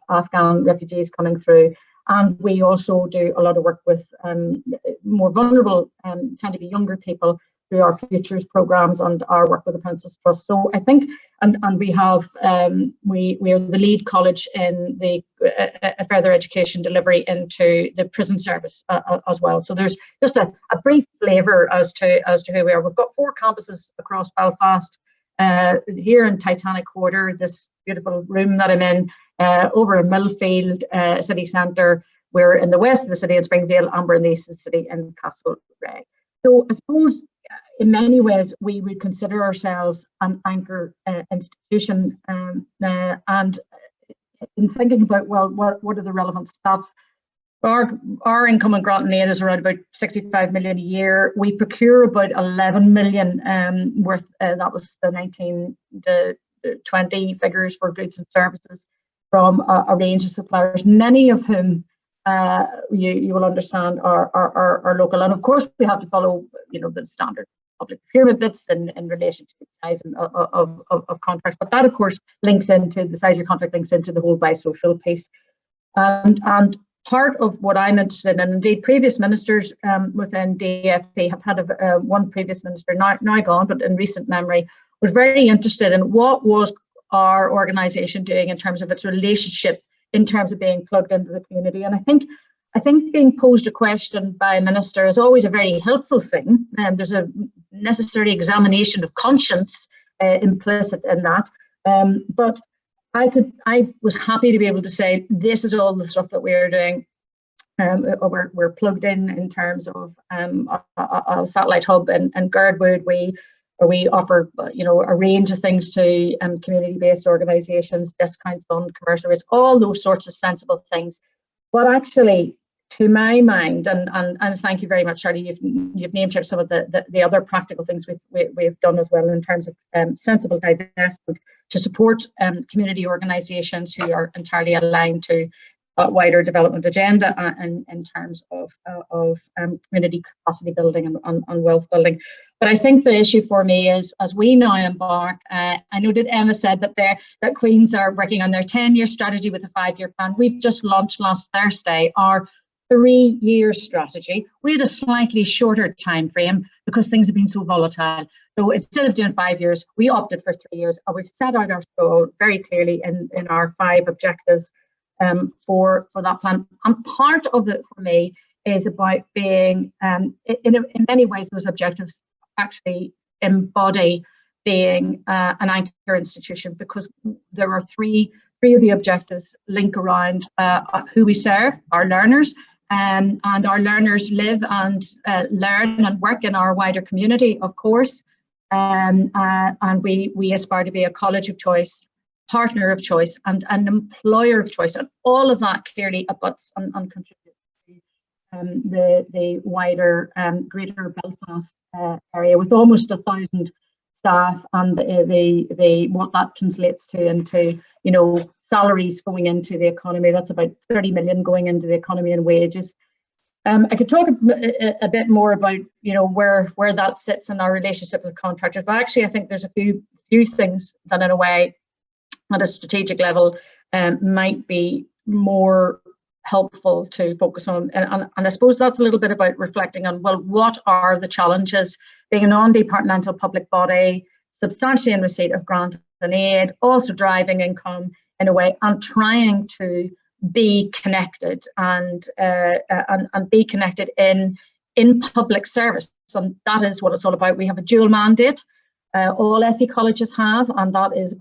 Afghan refugees coming through. And we also do a lot of work with more vulnerable, tend to be younger people, through our Futures programs and our work with the Princess Trust. So I think, and we have, we are the lead college in the further education delivery into the prison service as well. So there's just a brief flavour as to who we are. We've got 4 campuses across Belfast. Here in Titanic Quarter, this beautiful room that I'm in, over in Millfield city centre. We're in the west of the city in Springdale, and we're in the east of the city in Castlereagh. So I suppose in many ways we would consider ourselves an anchor institution, and in thinking about, well, what are the relevant stats? Our income and grant and aid is around about 65 million a year. We procure about 11 million worth, that was the 19 to 20 figures for goods and services from a range of suppliers, many of whom you will understand are local. And of course we have to follow, the standard public procurement bits in relation to the size of contracts, but that of course links into the size of your contract, links into the whole biosocial piece. And part of what I'm interested in, and indeed previous ministers within DFE have had one previous minister, now gone, but in recent memory, was very interested in what was our organisation doing in terms of its relationship, in terms of being plugged into the community. And I think being posed a question by a minister is always a very helpful thing, and there's a necessary examination of conscience implicit in that. But I was happy to be able to say, this is all the stuff that we're doing. We're plugged in terms of a satellite hub in Girdwood. We offer, a range of things to community-based organisations, discounts on commercial rates, all those sorts of sensible things. But actually, to my mind, and thank you very much, Charlie, you've named here some of the other practical things we've done as well in terms of sensible divestment to support community organisations who are entirely aligned to a wider development agenda in terms of community capacity building and wealth building. But I think the issue for me is, as we now embark, I know that Emma said that Queen's are working on their 10-year strategy with a 5-year plan. We've just launched last Thursday our 3-year strategy. We had a slightly shorter time frame because things have been so volatile. So instead of doing 5 years, we opted for 3 years, and we've set out our goal very clearly in our 5 objectives for that plan. And part of it for me is about being, in many ways, those objectives actually embody being an anchor institution, because there are three of the objectives link around who we serve, our learners, and our learners live and learn and work in our wider community, of course, and we aspire to be a college of choice, partner of choice, and an employer of choice, and all of that clearly abuts and contributes to the wider greater Belfast area, with almost 1,000 staff, and what that translates to into salaries going into the economy. That's about 30 million going into the economy and wages. I could talk a bit more about where that sits in our relationship with contractors, but actually I think there's a few things that in a way at a strategic level might be more helpful to focus on, and I suppose that's a little bit about reflecting on, well, what are the challenges being a non-departmental public body, substantially in receipt of grant and aid, also driving income in a way, and trying to be connected and be connected in public service. So that is what it's all about. We have a dual mandate. All FE colleges have, and that is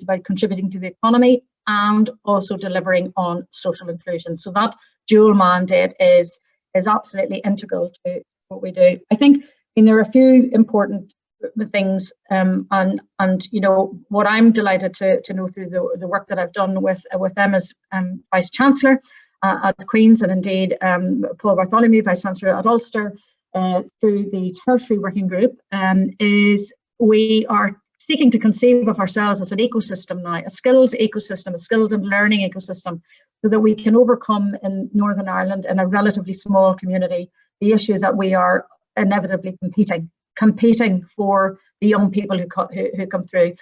about contributing to the economy and also delivering on social inclusion. So that dual mandate is absolutely integral to what we do. I think there are a few important things, and what I'm delighted to know through the work that I've done with them as Vice Chancellor at the Queen's, and indeed Paul Bartholomew, Vice Chancellor at Ulster, through the tertiary working group, is we are seeking to conceive of ourselves as an ecosystem now, a skills ecosystem, a skills and learning ecosystem, so that we can overcome in Northern Ireland, in a relatively small community, the issue that we are inevitably competing for the young people who come through.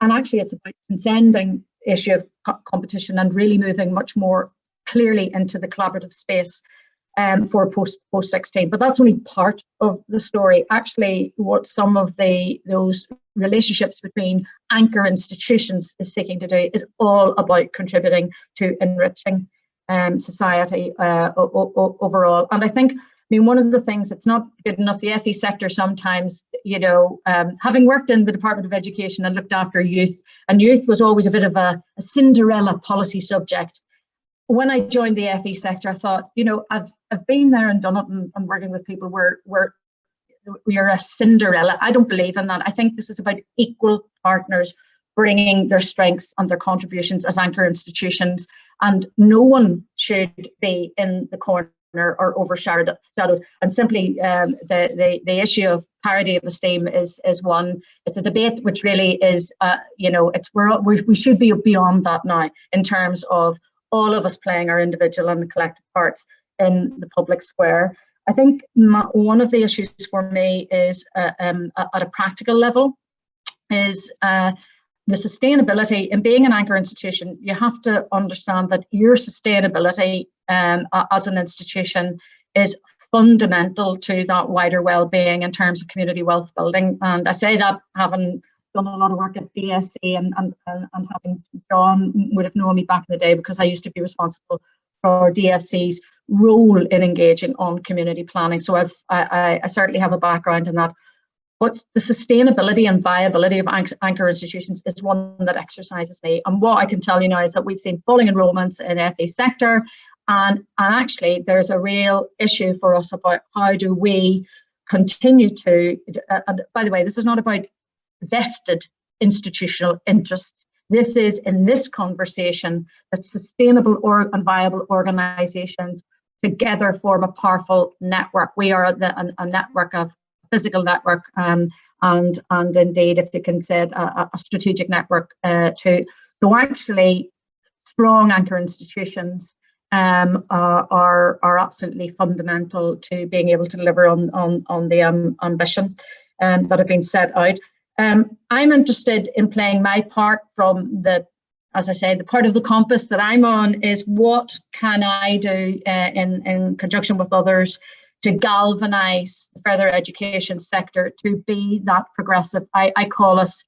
And actually it's about transcending the issue of competition and really moving much more clearly into the collaborative space for post-16. But that's only part of the story. Actually, what some of those relationships between anchor institutions is seeking to do is all about contributing to enriching society overall. And I think, one of the things that's not good enough, the FE sector sometimes, having worked in the Department of Education and looked after youth, and youth was always a bit of a Cinderella policy subject. When I joined the FE sector, I thought, I've been there and done it, and working with people where we are a Cinderella. I don't believe in that. I think this is about equal partners bringing their strengths and their contributions as anchor institutions, and no one should be in the corner or overshadowed. And simply the issue of parity of esteem is one. It's a debate which really is, we should be beyond that now, in terms of all of us playing our individual and collective parts in the public square. I think one of the issues for me is at a practical level is the sustainability. In being an anchor institution, you have to understand that your sustainability as an institution is fundamental to that wider well-being in terms of community wealth building. And I say that having done a lot of work at DSC and having John would have known me back in the day, because I used to be responsible for DFC's role in engaging on community planning. So I certainly have a background in that. But the sustainability and viability of anchor institutions is one that exercises me. And what I can tell you now is that we've seen falling enrolments in the FE sector, and actually there's a real issue for us about how do we continue to, and by the way, this is not about vested institutional interests. This is, in this conversation, that sustainable and viable organisations together form a powerful network. We are a network of physical network, and indeed, if you can say it, a strategic network too. So actually, strong anchor institutions are absolutely fundamental to being able to deliver on the ambition that have been set out. I'm interested in playing my part from as I say, the part of the compass that I'm on is what can I do in conjunction with others to galvanise the further education sector to be that progressive. I call us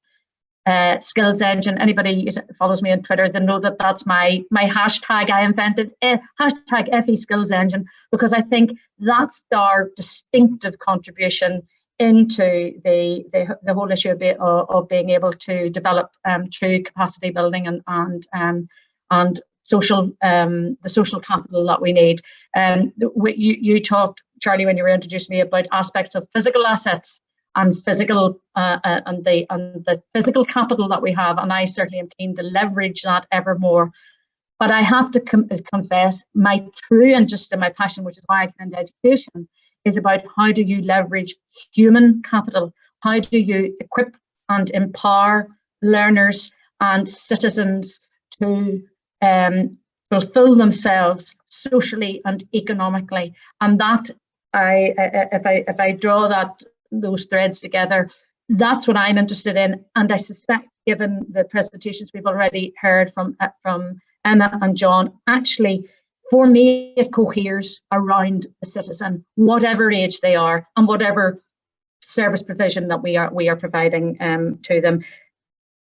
skills engine. Anybody who follows me on Twitter, they know that that's my hashtag I invented, hashtag FE skills engine, because I think that's our distinctive contribution into the whole issue of being able to develop true capacity building and social the social capital that we need. You talked, Charlie, when you were introducing me, about aspects of physical assets and physical and the physical capital that we have, and I certainly am keen to leverage that ever more. But I have to confess, my true interest and my passion, which is why I came into education, is about how do you leverage human capital? How do you equip and empower learners and citizens to fulfill themselves socially and economically? And that, if I draw those threads together, that's what I'm interested in. And I suspect, given the presentations we've already heard from Emma and John, actually, for me, it coheres around the citizen, whatever age they are and whatever service provision that we are providing to them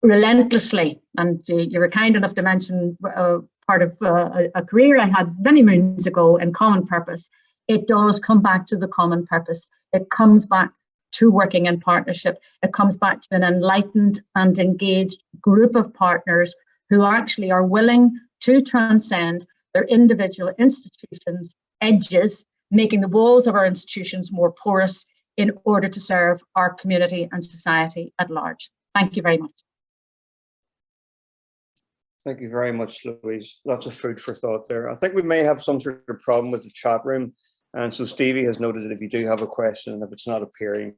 relentlessly. And you were kind enough to mention part of a career I had many moons ago in common purpose. It does come back to the common purpose. It comes back to working in partnership. It comes back to an enlightened and engaged group of partners who actually are willing to transcend their individual institutions' edges, making the walls of our institutions more porous in order to serve our community and society at large. Thank you very much. Thank you very much, Louise. Lots of food for thought there. I think we may have some sort of problem with the chat room. And so Stevie has noted that if you do have a question, and if it's not appearing,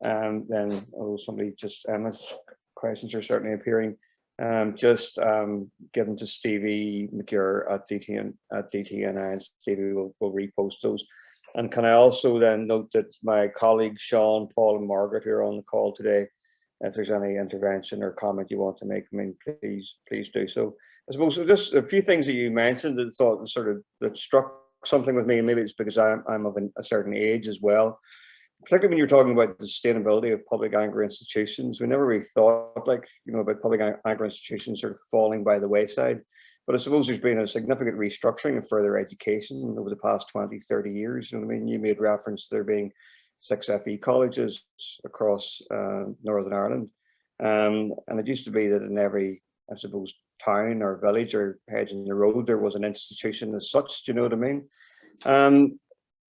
then somebody just, Emma's questions are certainly appearing. Just given to Stevie McGurr at DTNI, and Stevie will repost those. And can I also then note that my colleagues Sean, Paul, and Margaret, who are on the call today, if there's any intervention or comment you want to make, I mean, please do so. I suppose just a few things that you mentioned that thought that struck something with me, and maybe it's because I'm of a certain age as well. Particularly when you're talking about the sustainability of public anchor institutions, we never really thought about public anchor institutions sort of falling by the wayside. But I suppose there's been a significant restructuring of further education over the past 20, 30 years. You know what I mean? You made reference to there being 6 FE colleges across Northern Ireland. And it used to be that in every, I suppose, town or village or hedge in the road, there was an institution as such, do you know what I mean?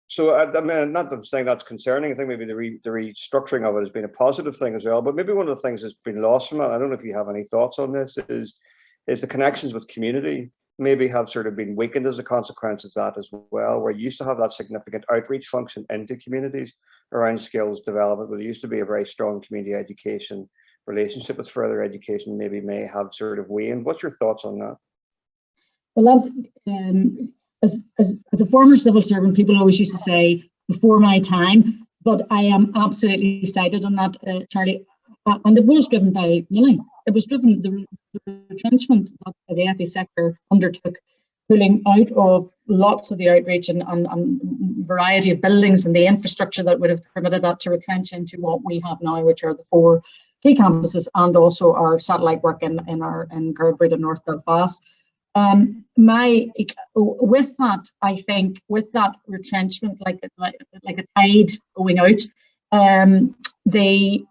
So I mean, not that I'm saying that's concerning. I think maybe the restructuring of it has been a positive thing as well. But maybe one of the things that's been lost from it, I don't know if you have any thoughts on this, is the connections with community maybe have sort of been weakened as a consequence of that as well, where you used to have that significant outreach function into communities around skills development, where there used to be a very strong community education relationship with further education, maybe may have sort of waned. What's your thoughts on that? Well, as a former civil servant, people always used to say before my time, but I am absolutely cited on that, Charlie. And it was driven by money. It was driven the retrenchment that the FE sector undertook, pulling out of lots of the outreach and variety of buildings and the infrastructure that would have permitted that to retrench into what we have now, which are the 4 key campuses and also our satellite work in Girdwood and North Belfast. With that, I think, with that retrenchment, like a tide going out, the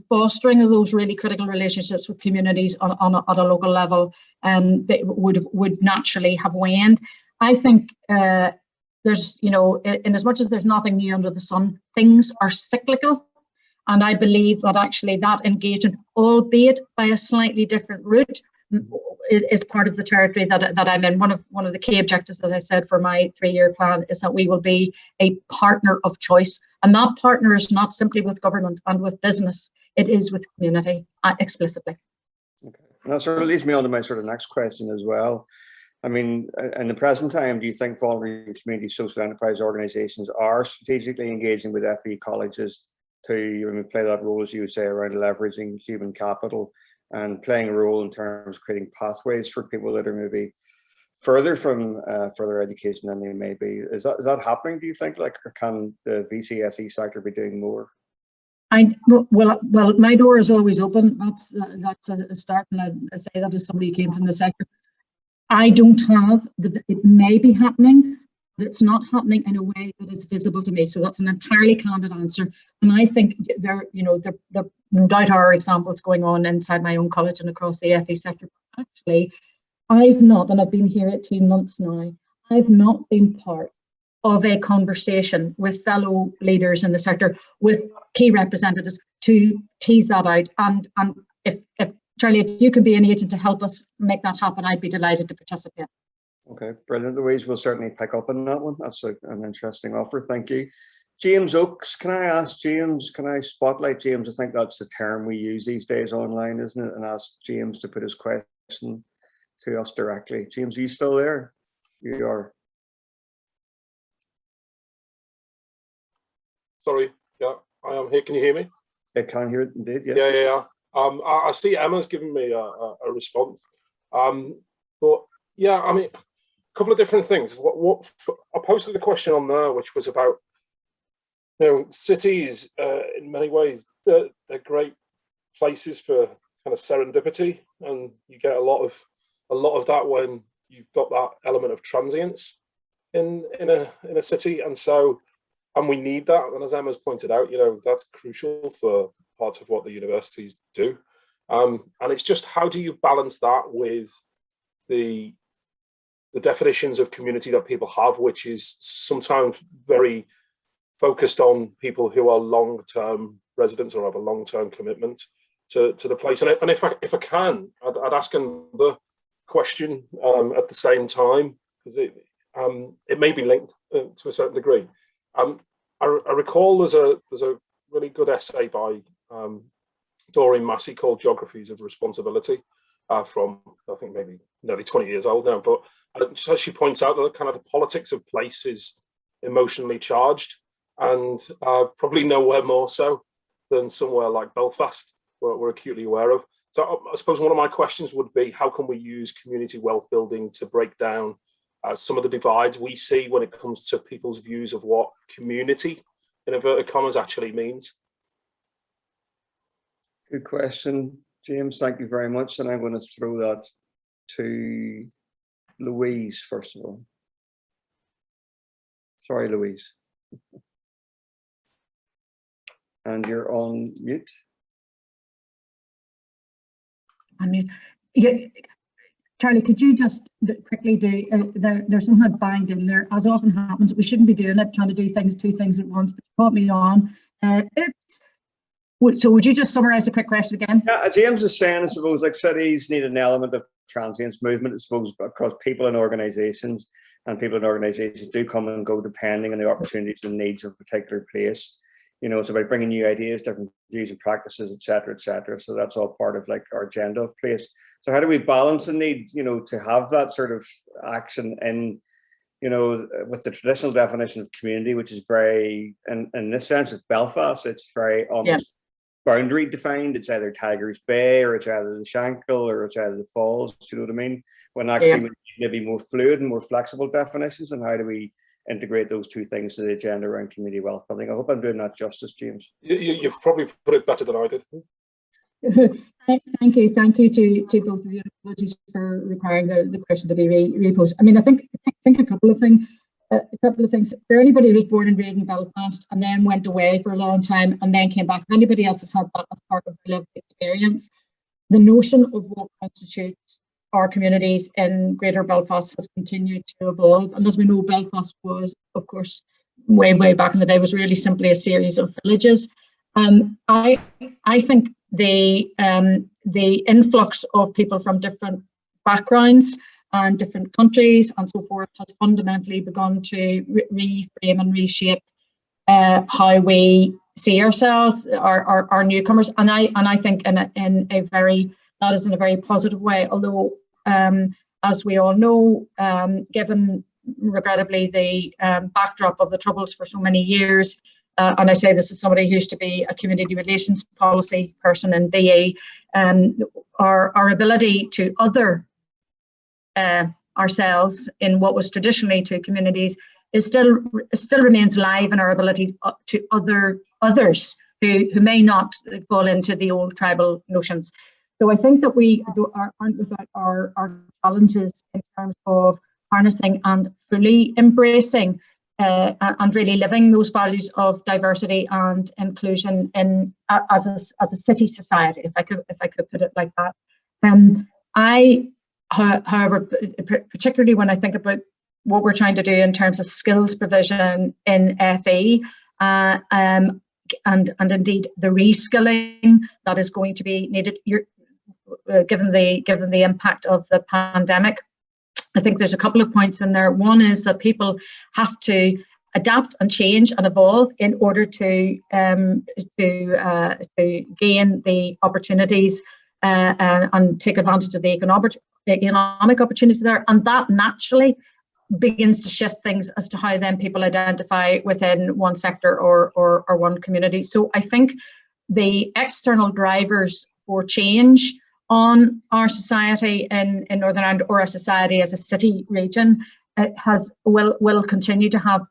fostering of those really critical relationships with communities at a local level, they would naturally have waned. I think there's, in as much as there's nothing new under the sun, things are cyclical. And I believe that actually that engagement, albeit by a slightly different route, is part of the territory that I'm in. One of the key objectives, as I said, for my 3-year plan is that we will be a partner of choice. And that partner is not simply with government and with business, it is with community explicitly. Okay. And that sort of leads me on to my sort of next question as well. I mean, in the present time, do you think voluntary community social enterprise organisations are strategically engaging with FE colleges to play that role, as you would say, around leveraging human capital and playing a role in terms of creating pathways for people that are maybe further from further education than they may be? Is that happening, do you think? Or can the VCSE sector be doing more? Well, my door is always open. That's a start, and I say that as somebody who came from the sector. I don't have it may be happening, but it's not happening in a way that is visible to me. So that's an entirely candid answer. And I think there no doubt are examples going on inside my own college and across the FE sector. Actually, I've not, and I've been here 18 months now, I've not been part of a conversation with fellow leaders in the sector, with key representatives to tease that out. And if Charlie, if you could be an agent to help us make that happen, I'd be delighted to participate. Okay, brilliant, Louise. We'll certainly pick up on that one. That's an interesting offer. Thank you. James Oakes, can I ask James, can I spotlight James? I think that's the term we use these days online, isn't it? And ask James to put his question to us directly. James, are you still there? You are. Sorry, yeah, I am here. Can you hear me? I can hear it indeed, yes. Yeah. I see Emma's given me a response. But yeah, I mean, a couple of different things. I posted the question on there, which was about, cities in many ways, they're great places for kind of serendipity, and you get a lot of that when you've got that element of transience in a city, and we need that. And as Emma's pointed out, that's crucial for parts of what the universities do. And it's just, how do you balance that with the definitions of community that people have, which is sometimes very focused on people who are long-term residents or have a long-term commitment to the place. And if I can, I'd ask another question at the same time, because it may be linked to a certain degree. I recall there's a really good essay by Doreen Massey called Geographies of Responsibility from, I think, maybe nearly 20 years old now. But she points out that kind of the politics of place is emotionally charged, and probably nowhere more so than somewhere like Belfast, where we're acutely aware of. So I suppose one of my questions would be, how can we use community wealth building to break down some of the divides we see when it comes to people's views of what community, in inverted commas, actually means? Good question, James. Thank you very much. And I'm going to throw that to Louise, first of all. Sorry, Louise. And you're on mute. I mean, yeah, Charlie, could you just quickly do, there's something I banged in there, as often happens, we shouldn't be doing it, trying to do two things at once, but you caught me on. So would you just summarize the quick question again? Yeah, James is saying, I suppose, like cities need an element of transience movement, I suppose, across people and organisations, and people and organisations do come and go depending on the opportunities and needs of a particular place. You know, it's about bringing new ideas, different views and practices, et cetera, et cetera. So that's all part of like our agenda of place. So how do we balance the need, you know, to have that sort of action in, you know, with the traditional definition of community, which is very, in this sense of Belfast, it's very almost boundary defined. It's either Tigers Bay, or it's either the Shankill, or it's either the Falls. Do you know what I mean? When actually we need maybe more fluid and more flexible definitions. And how do we integrate those two things to the agenda around community wealth building? I hope I'm doing that justice, James. You've probably put it better than I did. Thank you to both of you. Apologies for requiring the question to be reposed. I mean, I think a couple of things. For anybody who's born and raised in Belfast and then went away for a long time and then came back, if anybody else has had that as part of their lived experience, the notion of what constitutes our communities in Greater Belfast has continued to evolve. And as we know, Belfast was, of course, way back in the day, was really simply a series of villages. I think the influx of people from different backgrounds and different countries and so forth has fundamentally begun to reframe and reshape how we see ourselves, our newcomers, and I think in a very positive way. Although, as we all know, given regrettably the backdrop of the Troubles for so many years, and I say this as somebody who used to be a community relations policy person in DE, our ability to other ourselves in what was traditionally two communities still remains alive in our ability to others who may not fall into the old tribal notions. So I think that we aren't without our challenges in terms of harnessing and fully embracing and really living those values of diversity and inclusion in as a city society, if I could put it like that. However, particularly when I think about what we're trying to do in terms of skills provision in FE, and indeed the reskilling that is going to be needed, given the impact of the pandemic, I think there's a couple of points in there. One is that people have to adapt and change and evolve in order to gain the opportunities and take advantage of the economic opportunities there, and that naturally begins to shift things as to how then people identify within one sector or one community. So I think the external drivers for change on our society in Northern Ireland, or our society as a city region, will continue to have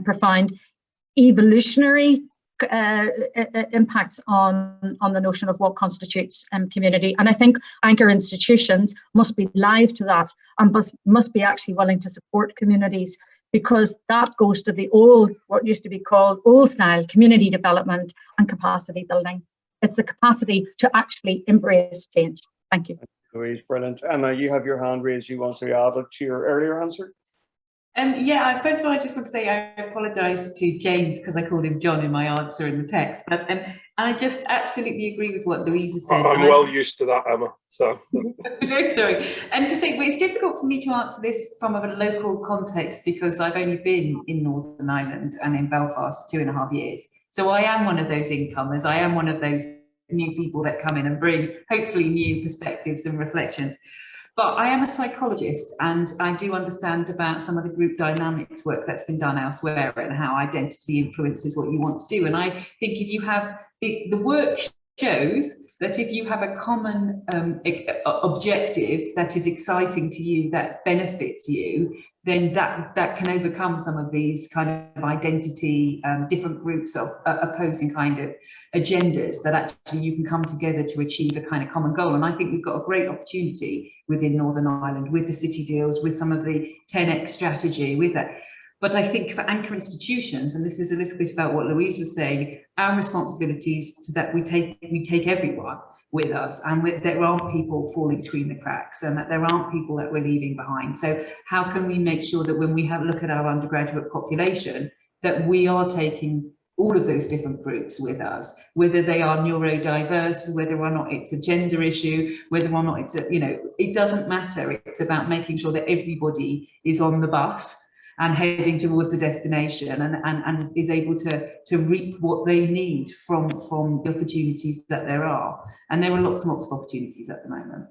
profound evolutionary impacts on the notion of what constitutes community. And I think anchor institutions must be live to that and must be actually willing to support communities, because that goes to the what used to be called old style community development and capacity building. It's the capacity to actually embrace change. Thank you. Louise, brilliant. Emma, you have your hand raised. You want to add to your earlier answer? First of all, I just want to say I apologise to James because I called him John in my answer in the text, but I just absolutely agree with what Louise has said. I'm well used to that, Emma. So sorry, and to say, well, it's difficult for me to answer this from a local context because I've only been in Northern Ireland and in Belfast for 2.5 years. So I am one of those incomers. I am one of those new people that come in and bring hopefully new perspectives and reflections. But I am a psychologist, and I do understand about some of the group dynamics work that's been done elsewhere and how identity influences what you want to do. And I think if you have, the work shows that if you have a common objective that is exciting to you, that benefits you, then that can overcome some of these kind of identity, different groups of opposing kind of agendas, that actually you can come together to achieve a kind of common goal. And I think we've got a great opportunity within Northern Ireland with the city deals, with some of the 10x strategy, with that. But I think for anchor institutions, and this is a little bit about what Louise was saying, our responsibilities to that we take everyone with us, and there aren't people falling between the cracks, and that there aren't people that we're leaving behind. So how can we make sure that when we have a look at our undergraduate population, that we are taking all of those different groups with us, whether they are neurodiverse, whether or not it's a gender issue, whether or not it's it doesn't matter. It's about making sure that everybody is on the bus and heading towards the destination, and is able to reap what they need from the opportunities that there are. And there are lots and lots of opportunities at the moment.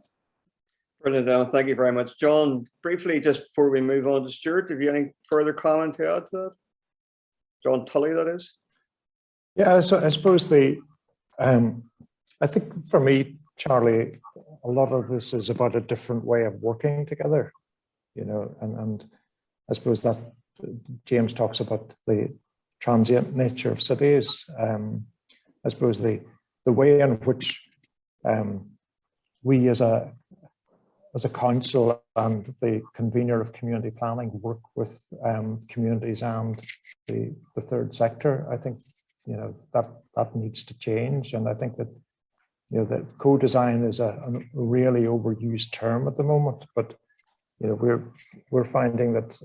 Brilliant, thank you very much. John, briefly, just before we move on to Stuart, have you any further comment to add to that? John Tully, that is. Yeah, so I suppose I think for me, Charlie, a lot of this is about a different way of working together, and I suppose that James talks about the transient nature of cities. I suppose the way in which we as a council and the convener of community planning work with communities and the third sector, I think that needs to change. And I think that that co-design is a really overused term at the moment, but we're finding that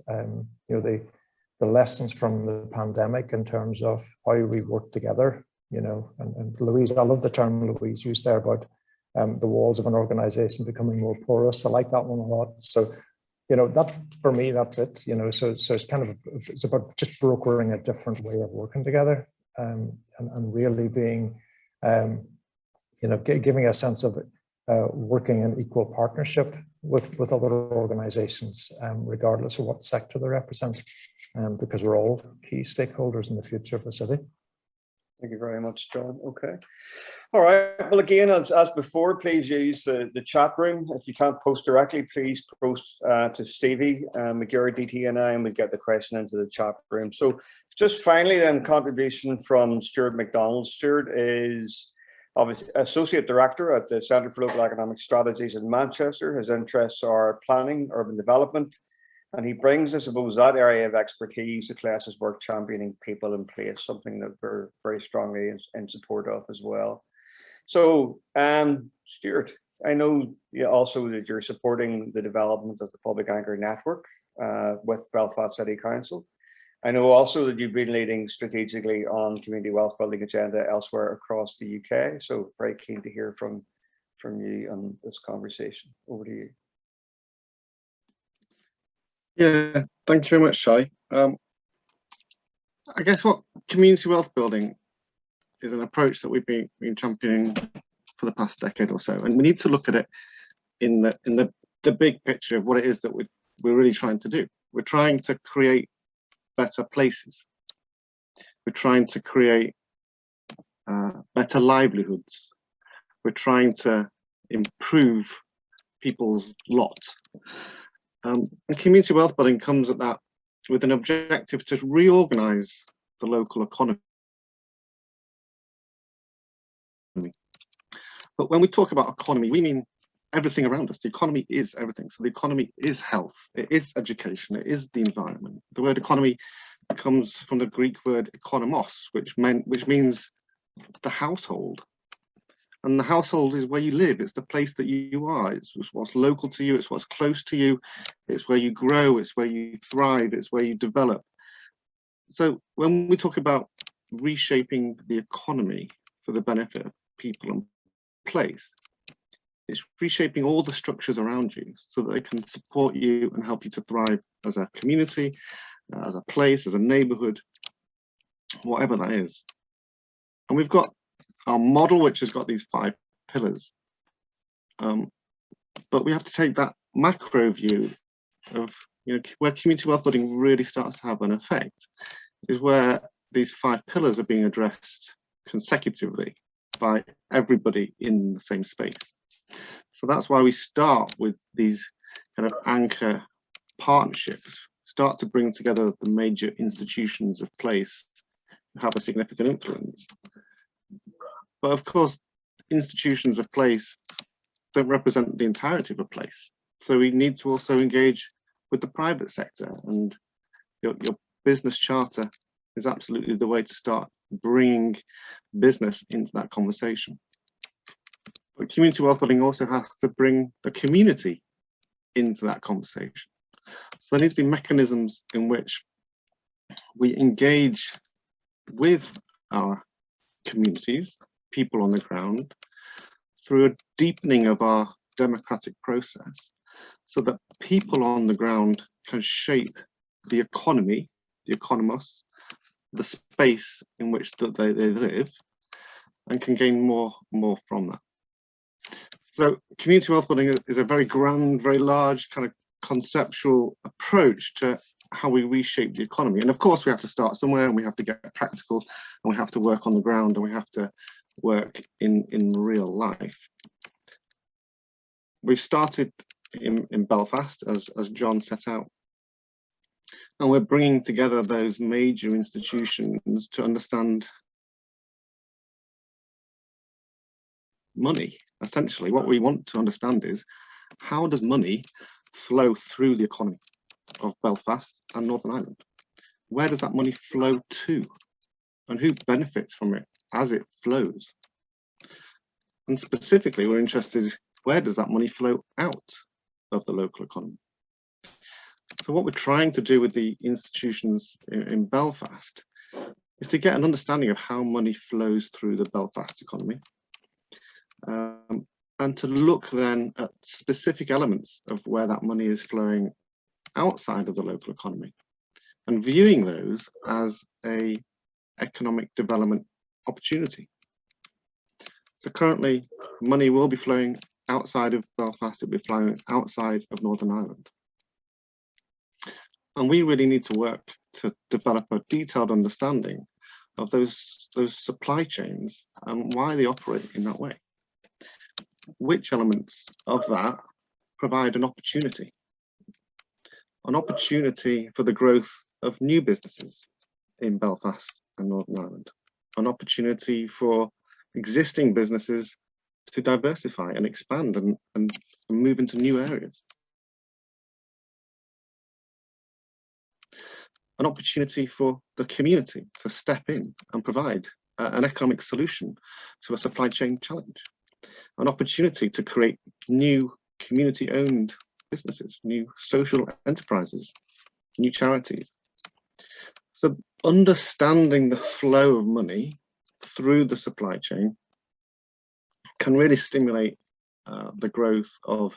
the lessons from the pandemic in terms of how we work together, and Louise, I love the term Louise used there about the walls of an organization becoming more porous. I like that one a lot. So that for me, that's it. So it's about just brokering a different way of working together, and really being giving a sense of working in equal partnership with other organizations, regardless of what sector they represent, because we're all key stakeholders in the future of the city. Thank you very much, John. Okay. All right. Well, again, as before, please use the chat room. If you can't post directly, please post to Stevie McGurry, DTNI, and we'll get the question into the chat room. So just finally then, contribution from Stuart McDonald. Stuart is obviously Associate Director at the Centre for Local Economic Strategies in Manchester. His interests are planning, urban development, and he brings, I suppose, that area of expertise to Class's work championing people in place, something that we're very strongly in support of as well. So, Stuart, I know also that you're supporting the development of the Public Anchor Network with Belfast City Council. I know also that you've been leading strategically on community wealth building agenda elsewhere across the UK. So very keen to hear from you on this conversation. Over to you. Yeah, thank you very much, Charlie. I guess what community wealth building is an approach that we've been championing for the past decade or so, and we need to look at it in the big picture of what it is that we're really trying to do. We're trying to create better places. We're trying to create better livelihoods. We're trying to improve people's lot. And community wealth building comes at that with an objective to reorganize the local economy. But when we talk about economy, we mean everything around us. The economy is everything. So the economy is health, it is education, it is the environment. The word economy comes from the Greek word economos, which means the household. And the household is where you live. It's the place that you are. It's what's local to you. It's what's close to you. It's where you grow. It's where you thrive. It's where you develop. So when we talk about reshaping the economy for the benefit of people and place, it's reshaping all the structures around you so that they can support you and help you to thrive as a community, as a place, as a neighborhood, whatever that is. And we've got our model, which has got these 5 pillars. But we have to take that macro view of, where community wealth building really starts to have an effect, is where these 5 pillars are being addressed consecutively by everybody in the same space. So that's why we start with these kind of anchor partnerships, start to bring together the major institutions of place who have a significant influence. But of course, institutions of place don't represent the entirety of a place. So we need to also engage with the private sector, and your business charter is absolutely the way to start bringing business into that conversation. But community wealth building also has to bring the community into that conversation. So there needs to be mechanisms in which we engage with our communities, people on the ground, through a deepening of our democratic process, so that people on the ground can shape the economy, the economos, the space in which they live, and can gain more from that. So community wealth building is a very grand, very large kind of conceptual approach to how we reshape the economy. And of course, we have to start somewhere, and we have to get practical, and we have to work on the ground, and we have to work in real life. We've started in Belfast, as John set out, and we're bringing together those major institutions to understand money. Essentially, what we want to understand is, how does money flow through the economy of Belfast and Northern Ireland? Where does that money flow to, and who benefits from it as it flows? And specifically, we're interested, where does that money flow out of the local economy? So what we're trying to do with the institutions in Belfast is to get an understanding of how money flows through the Belfast economy, and to look then at specific elements of where that money is flowing outside of the local economy, and viewing those as an economic development opportunity. So currently, money will be flowing outside of Belfast, it will be flowing outside of Northern Ireland. And we really need to work to develop a detailed understanding of those supply chains and why they operate in that way. Which elements of that provide an opportunity for the growth of new businesses in Belfast and Northern Ireland, an opportunity for existing businesses to diversify and expand and move into new areas. An opportunity for the community to step in and provide an economic solution to a supply chain challenge. An opportunity to create new community-owned businesses, new social enterprises, new charities. So understanding the flow of money through the supply chain can really stimulate the growth of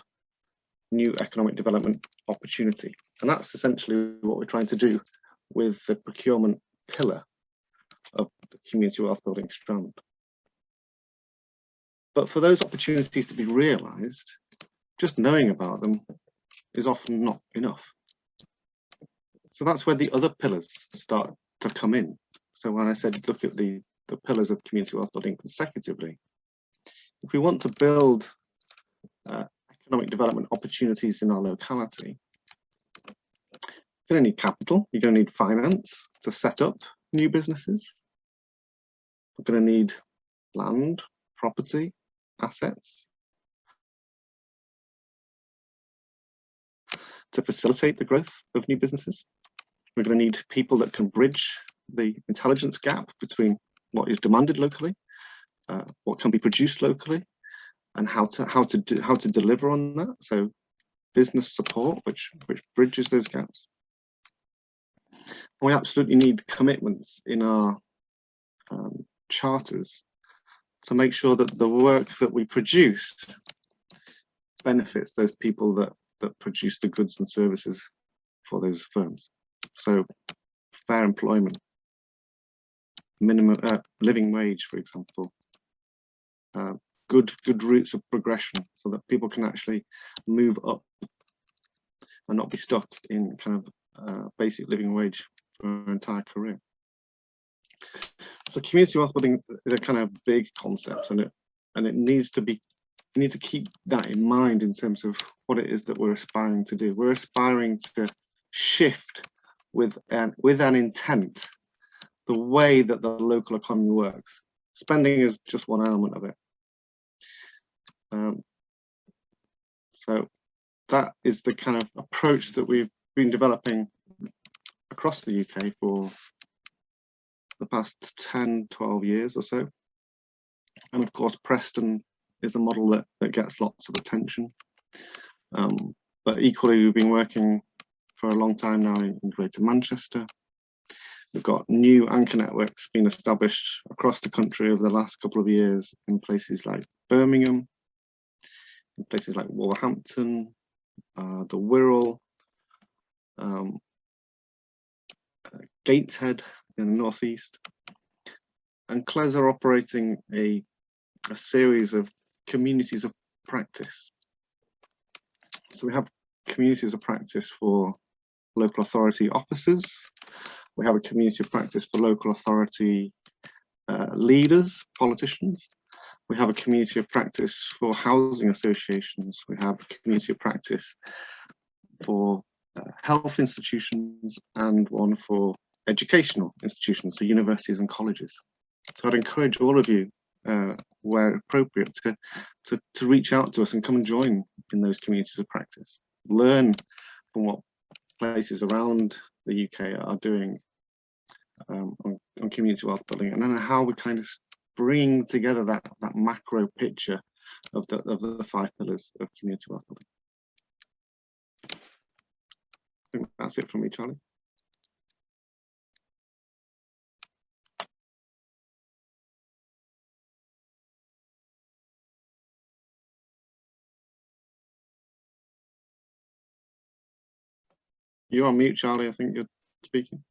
new economic development opportunity. And that's essentially what we're trying to do with the procurement pillar of the community wealth building strand. But for those opportunities to be realised, just knowing about them is often not enough. So that's where the other pillars start to come in. So when I said look at the pillars of community wealth building consecutively, if we want to build economic development opportunities in our locality, you're going to need capital, you're going to need finance to set up new businesses. We're going to need land, property, assets to facilitate the growth of new businesses. We're going to need people that can bridge the intelligence gap between what is demanded locally, what can be produced locally, and how to deliver on that. So business support, which bridges those gaps. And we absolutely need commitments in our charters to make sure that the work that we produce benefits those people that produce the goods and services for those firms. So fair employment, minimum living wage, for example, good routes of progression, so that people can actually move up and not be stuck in kind of basic living wage for their entire career. So community wealth building is a kind of big concept, and it needs to be, you need to keep that in mind in terms of what it is that we're aspiring to do. We're aspiring to shift with an intent the way that the local economy works. Spending is just one element of it. So that is the kind of approach that we've been developing across the UK for the past 10, 12 years or so. And of course, Preston is a model that gets lots of attention. But equally, we've been working for a long time now in Greater Manchester. We've got new anchor networks being established across the country over the last couple of years in places like Birmingham, in places like Wolverhampton, the Wirral, Gateshead in the northeast. And CLES are operating a series of communities of practice. So we have communities of practice for local authority officers. We have a community of practice for local authority leaders, politicians. We have a community of practice for housing associations. We have a community of practice for health institutions, and one for educational institutions, so universities and colleges. So I'd encourage all of you, where appropriate, to reach out to us and come and join in those communities of practice. Learn from what places around the UK are doing on community wealth building, and then how we kind of bring together that macro picture of the 5 pillars of community wealth building. I think that's it from me, Charlie. You're on mute, Charlie. I think you're speaking.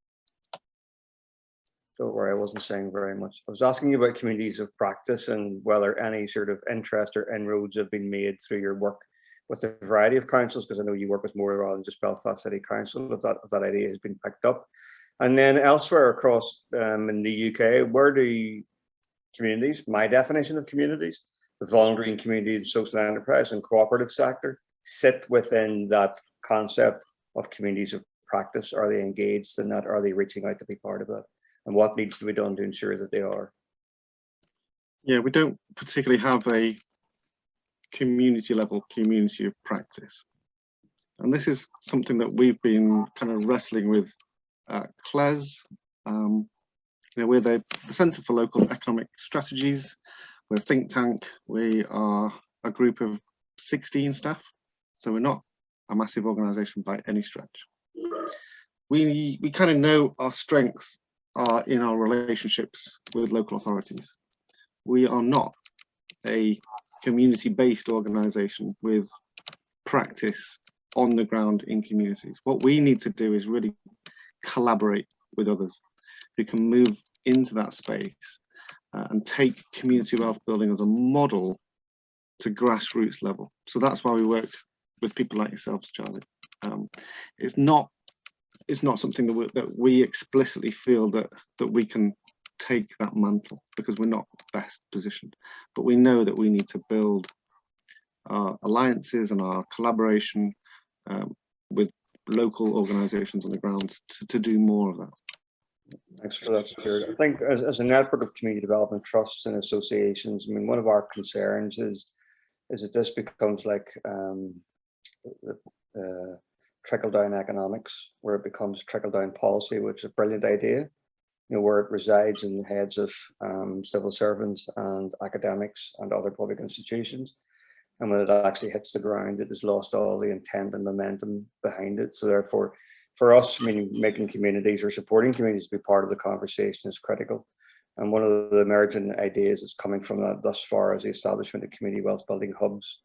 Don't worry, I wasn't saying very much. I was asking you about communities of practice and whether any sort of interest or inroads have been made through your work with a variety of councils, because I know you work with more rather than just Belfast City Council, if that idea has been picked up. And then elsewhere across in the UK, where do communities, my definition of communities, the voluntary and community, social enterprise and cooperative sector, sit within that concept of communities of practice? Are they engaged in that? Are they reaching out to be part of that? And what needs to be done to ensure that they are? Yeah, we don't particularly have a community level community of practice. And this is something that we've been kind of wrestling with at CLES. You know, we're the Centre for Local Economic Strategies. We're a think tank. We are a group of 16 staff. So we're not a massive organisation by any stretch. We kind of know our strengths are in our relationships with local authorities. We are not a community-based organisation with practice on the ground in communities. What we need to do is really collaborate with others who can move into that space and take community wealth building as a model to grassroots level. So that's why we work with people like yourselves, Charlie. It's not something that we explicitly feel that we can take that mantle, because we're not best positioned. But we know that we need to build our alliances and our collaboration with local organisations on the ground to do more of that. Thanks for that, Stuart. I think as a network of community development trusts and associations, I mean, one of our concerns is that this becomes like trickle-down economics, where it becomes trickle-down policy, which is a brilliant idea, you know, where it resides in the heads of civil servants and academics and other public institutions. And when it actually hits the ground, it has lost all the intent and momentum behind it. So therefore, for us, I mean, making communities or supporting communities to be part of the conversation is critical. And one of the emerging ideas that's coming from that thus far is the establishment of community wealth building hubs,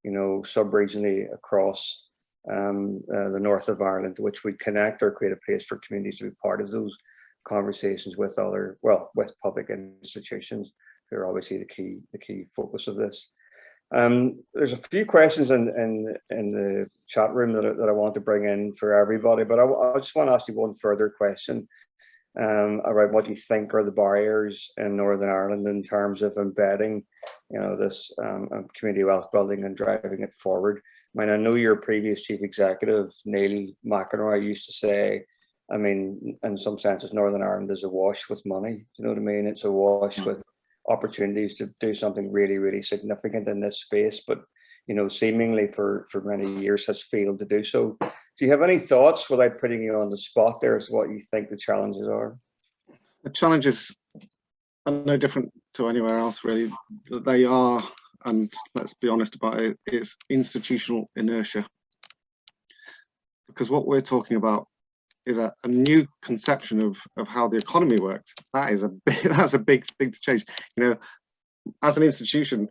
you know, sub-regionally across the north of Ireland, to which we connect or create a place for communities to be part of those conversations with other, well, with public institutions are obviously the key focus of this. There's a few questions in the chat room that I want to bring in for everybody, but I just want to ask you one further question around what you think are the barriers in Northern Ireland in terms of embedding, this community wealth building and driving it forward. I mean, I know your previous chief executive, Neil McEnroy, used to say, I mean, in some senses, Northern Ireland is awash with money. You know what I mean? It's awash with opportunities to do something really, really significant in this space, but seemingly for many years has failed to do so. Do you have any thoughts, without putting you on the spot there, as to what you think the challenges are? The challenges are no different to anywhere else, really. They are, and let's be honest about it, it's institutional inertia. Because what we're talking about is a new conception of how the economy works. That's a big thing to change. As an institution,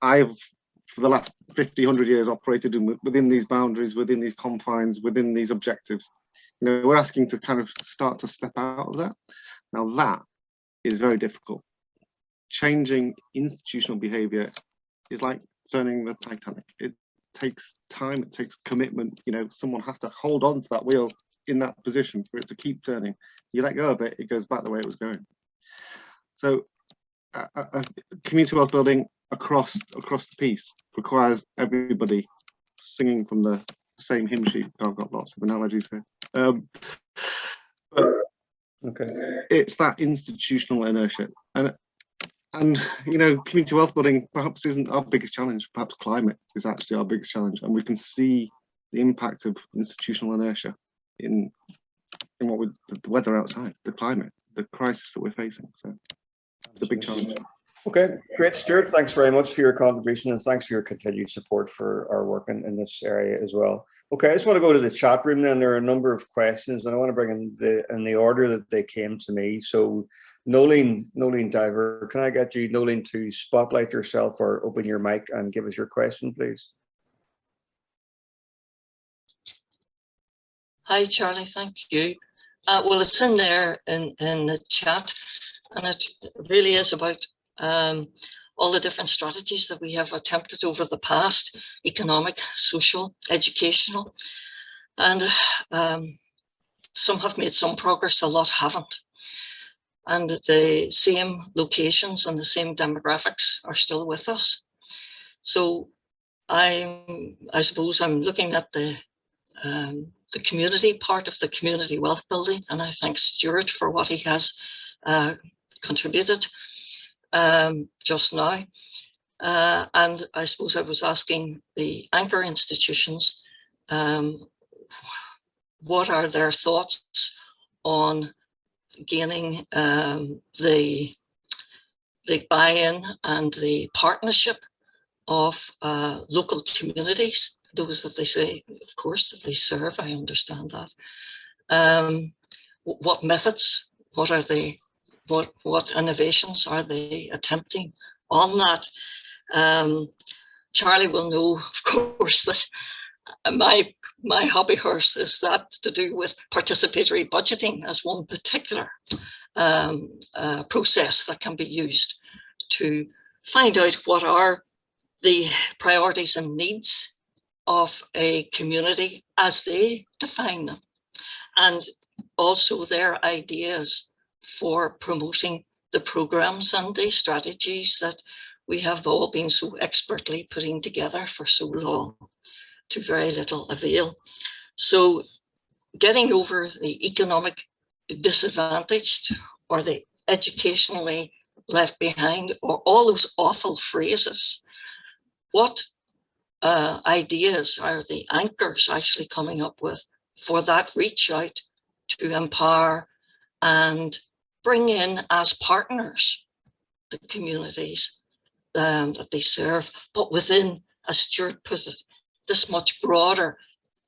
I've for the last 50, 100 years operated within these boundaries, within these confines, within these objectives. We're asking to kind of start to step out of that. Now that is very difficult. Changing institutional behavior is like turning the Titanic. It takes time, it takes commitment. Someone has to hold on to that wheel in that position for it to keep turning. You let go of it, it goes back the way it was going. So community wealth building across the piece requires everybody singing from the same hymn sheet. I've got lots of analogies here. But okay, it's that institutional inertia, and community wealth building perhaps isn't our biggest challenge. Perhaps climate is actually our biggest challenge, and we can see the impact of institutional inertia in the weather outside, the climate, the crisis that we're facing. So it's a big challenge. Okay, great, Stuart. Thanks very much for your contribution, and thanks for your continued support for our work in this area as well. Okay, I just want to go to the chat room then. There are a number of questions, and I want to bring in the order that they came to me. So Nolene Diver, can I get you, Nolene, to spotlight yourself or open your mic and give us your question, please? Hi, Charlie, thank you. Well, it's in there in the chat, and it really is about all the different strategies that we have attempted over the past: economic, social, educational, and some have made some progress, a lot haven't. And the same locations and the same demographics are still with us. So I suppose I'm looking at the community part of the community wealth building, and I thank Stuart for what he has contributed just now. And I suppose I was asking the anchor institutions, what are their thoughts on gaining the buy-in and the partnership of local communities, those that they say, of course, that they serve. I understand that. What methods, what are they, what innovations are they attempting on that? Charlie will know, of course, that my hobby horse is that to do with participatory budgeting as one particular process that can be used to find out what are the priorities and needs of a community as they define them, and also their ideas for promoting the programs and the strategies that we have all been so expertly putting together for so long to very little avail. So getting over the economic disadvantaged or the educationally left behind, or all those awful phrases, what ideas are the anchors actually coming up with for that reach out to empower and bring in as partners the communities that they serve, but within, as Stuart put it, this much broader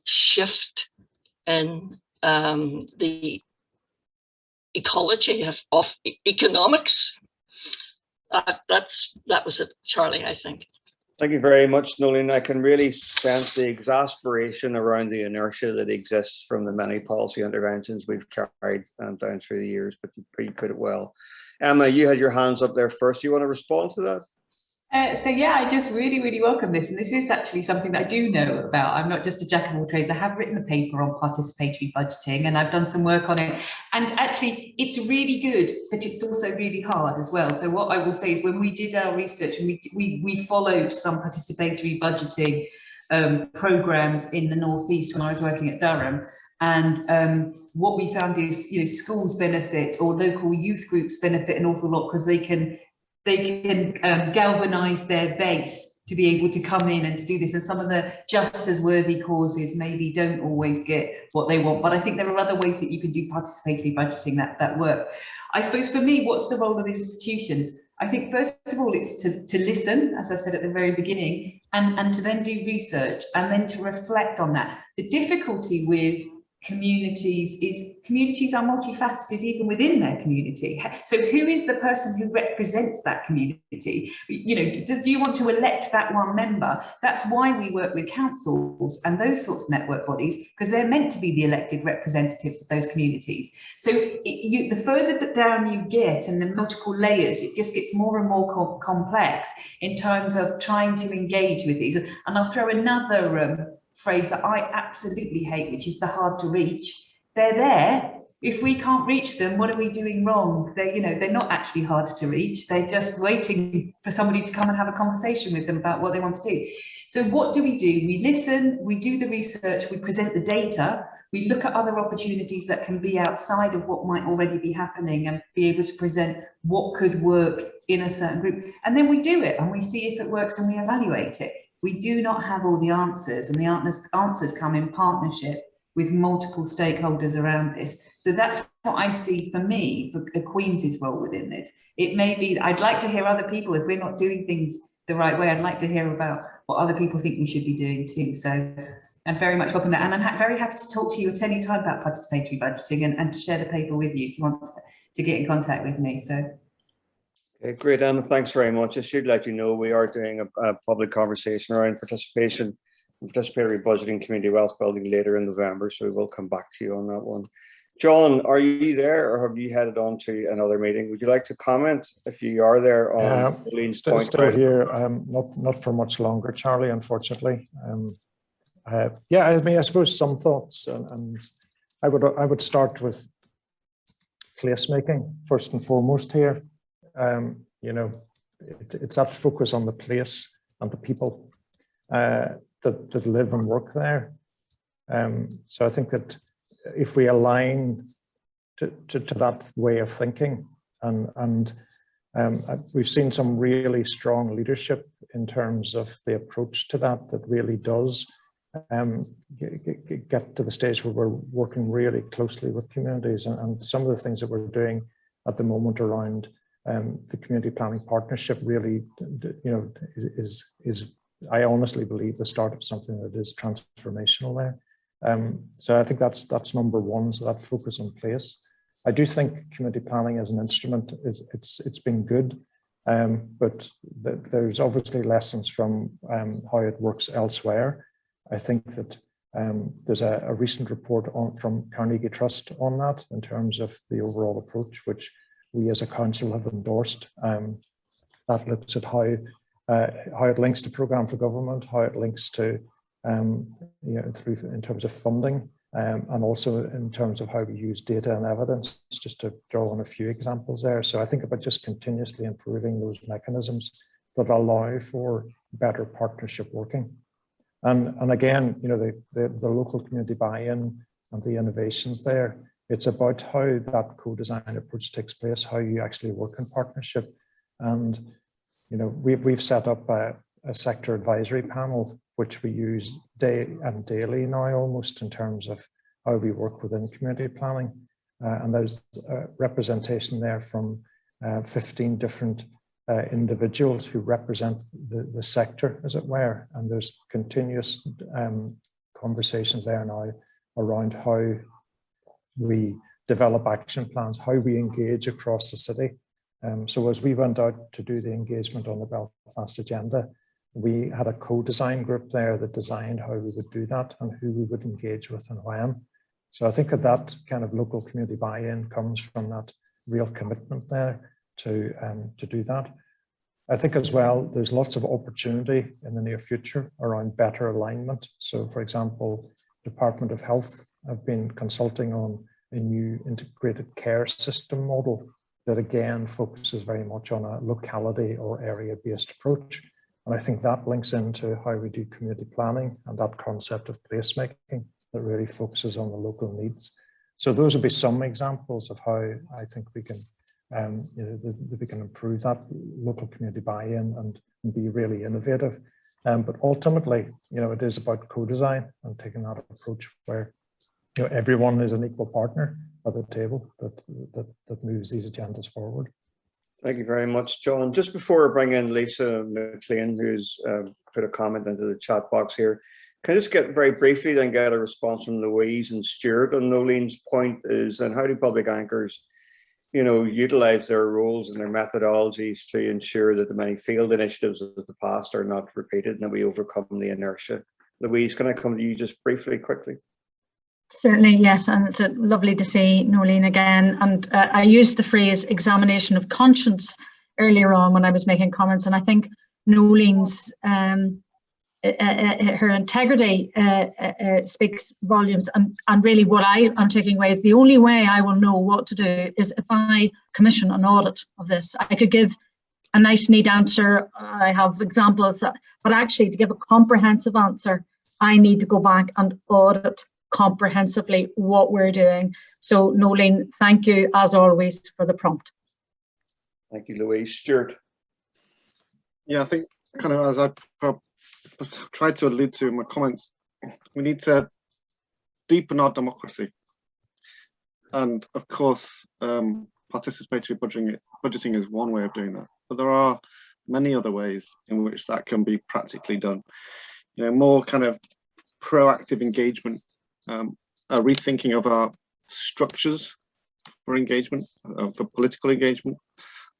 shift in the ecology of economics. That was it, Charlie, I think. Thank you very much, Nolene. I can really sense the exasperation around the inertia that exists from the many policy interventions we've carried down through the years, but you put it well. Emma, you had your hands up there first. Do you want to respond to that? So yeah, I just really welcome this, and this is actually something that I do know about. I'm not just a jack of all trades. I have written a paper on participatory budgeting, and I've done some work on it. And actually, it's really good, but it's also really hard as well. So what I will say is, when we did our research, and we followed some participatory budgeting programs in the Northeast when I was working at Durham, and what we found is, schools benefit, or local youth groups benefit an awful lot, because they can galvanize their base to be able to come in and to do this. And some of the just as worthy causes maybe don't always get what they want, but I think there are other ways that you can do participatory budgeting that work. I suppose for me, what's the role of institutions? I think first of all, it's to listen, as I said at the very beginning, and to then do research, and then to reflect on that. The difficulty with communities is communities are multifaceted even within their community. So who is the person who represents that community? Do you want to elect that one member? That's why we work with councils and those sorts of network bodies, because they're meant to be the elected representatives of those communities. So the further down you get, and the multiple layers, it just gets more and more complex in terms of trying to engage with these. And I'll throw another phrase that I absolutely hate, which is the hard to reach. They're there. If we can't reach them, what are we doing wrong? They're not actually hard to reach. They're just waiting for somebody to come and have a conversation with them about what they want to do. So what do? We listen, we do the research, we present the data, we look at other opportunities that can be outside of what might already be happening, and be able to present what could work in a certain group. And then we do it, and we see if it works, and we evaluate it. We do not have all the answers, and the answers come in partnership with multiple stakeholders around this. So that's what I see for me, for the Queen's role within this. It may be, I'd like to hear other people, if we're not doing things the right way, I'd like to hear about what other people think we should be doing too. So I'm very much welcome that. And I'm very happy to talk to you at any time about participatory budgeting, and to share the paper with you if you want to get in contact with me. So. Okay, great, Emma. Thanks very much. I should let you know we are doing a public conversation around participatory budgeting, community wealth building later in November, so we will come back to you on that one. John, are you there, or have you headed on to another meeting? Would you like to comment, if you are there, on Lean's point? Still here, not for much longer, Charlie, unfortunately. Yeah, I suppose some thoughts, and I would start with placemaking first and foremost here. It's that focus on the place and the people that live and work there. So I think that if we align to that way of thinking, and we've seen some really strong leadership in terms of the approach to that really does get to the stage where we're working really closely with communities, and some of the things that we're doing at the moment around the community planning partnership really, is I honestly believe the start of something that is transformational there. So I think that's number one. So that focus on place. I do think community planning as an instrument it's been good, but there's obviously lessons from how it works elsewhere. I think that there's a recent report from Carnegie Trust on that in terms of the overall approach, which we as a council have endorsed. That looks at how it links to programme for government, how it links to in terms of funding, and also in terms of how we use data and evidence, just to draw on a few examples there. So I think about just continuously improving those mechanisms that allow for better partnership working. And again, the local community buy-in and the innovations there. It's about how that co-design approach takes place, how you actually work in partnership. And we've set up a sector advisory panel, which we use daily now almost, in terms of how we work within community planning. And there's representation there from 15 different individuals who represent the sector, as it were. And there's continuous conversations there now around how we develop action plans, how we engage across the city. So as we went out to do the engagement on the Belfast Agenda, we had a co-design group there that designed how we would do that and who we would engage with and when. So I think that kind of local community buy-in comes from that real commitment there to do that. I think as well, there's lots of opportunity in the near future around better alignment. So for example, Department of Health have been consulting on a new integrated care system model that again focuses very much on a locality or area-based approach. And I think that links into how we do community planning and that concept of placemaking that really focuses on the local needs. So those would be some examples of how I think we can, we can improve that local community buy-in and be really innovative. But ultimately, it is about co-design and taking that approach where everyone is an equal partner at the table that moves these agendas forward. Thank you very much, John. Just before I bring in Lisa McLean, who's put a comment into the chat box here, can I just get very briefly then get a response from Louise and Stuart on Nolene's point is, and how do public anchors, utilize their roles and their methodologies to ensure that the many failed initiatives of the past are not repeated and that we overcome the inertia? Louise, can I come to you just briefly, quickly? Certainly, yes, and it's lovely to see Nolene again. And I used the phrase examination of conscience earlier on when I was making comments, and I think Nolene's her integrity speaks volumes. And really, what I am taking away is the only way I will know what to do is if I commission an audit of this. I could give a nice, neat answer. I have examples, but actually, to give a comprehensive answer, I need to go back and audit comprehensively what we're doing. So Nolene, thank you as always for the prompt. Thank you, Louise. Stuart. Yeah, I think kind of as I tried to allude to in my comments, we need to deepen our democracy. And of course, participatory budgeting is one way of doing that, but there are many other ways in which that can be practically done. More kind of proactive engagement, a rethinking of our structures for engagement, for political engagement,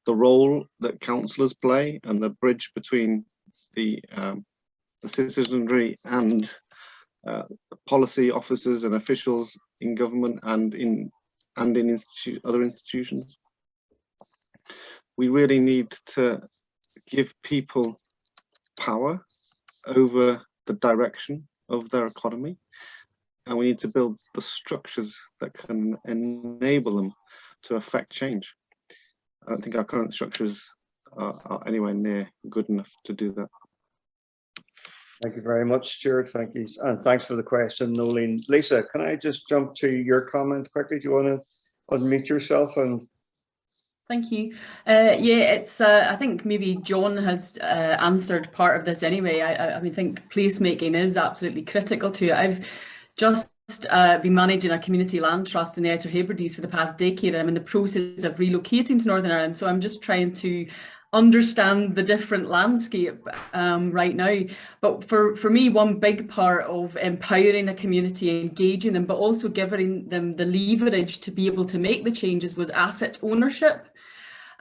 the role that councillors play and the bridge between the citizenry and the policy officers and officials in government and in other institutions. We really need to give people power over the direction of their economy, and we need to build the structures that can enable them to affect change. I don't think our current structures are anywhere near good enough to do that. Thank you very much, Stuart. Thank you. And thanks for the question, Nolene. Lisa, can I just jump to your comment quickly? Do you want to unmute yourself? And thank you. Yeah, it's. I think maybe John has answered part of this anyway. I think placemaking is absolutely critical to it. I've just been managing a community land trust in the Outer Hebrides for the past decade. I'm in the process of relocating to Northern Ireland, so I'm just trying to understand the different landscape right now. But for me, one big part of empowering a community, engaging them, but also giving them the leverage to be able to make the changes was asset ownership.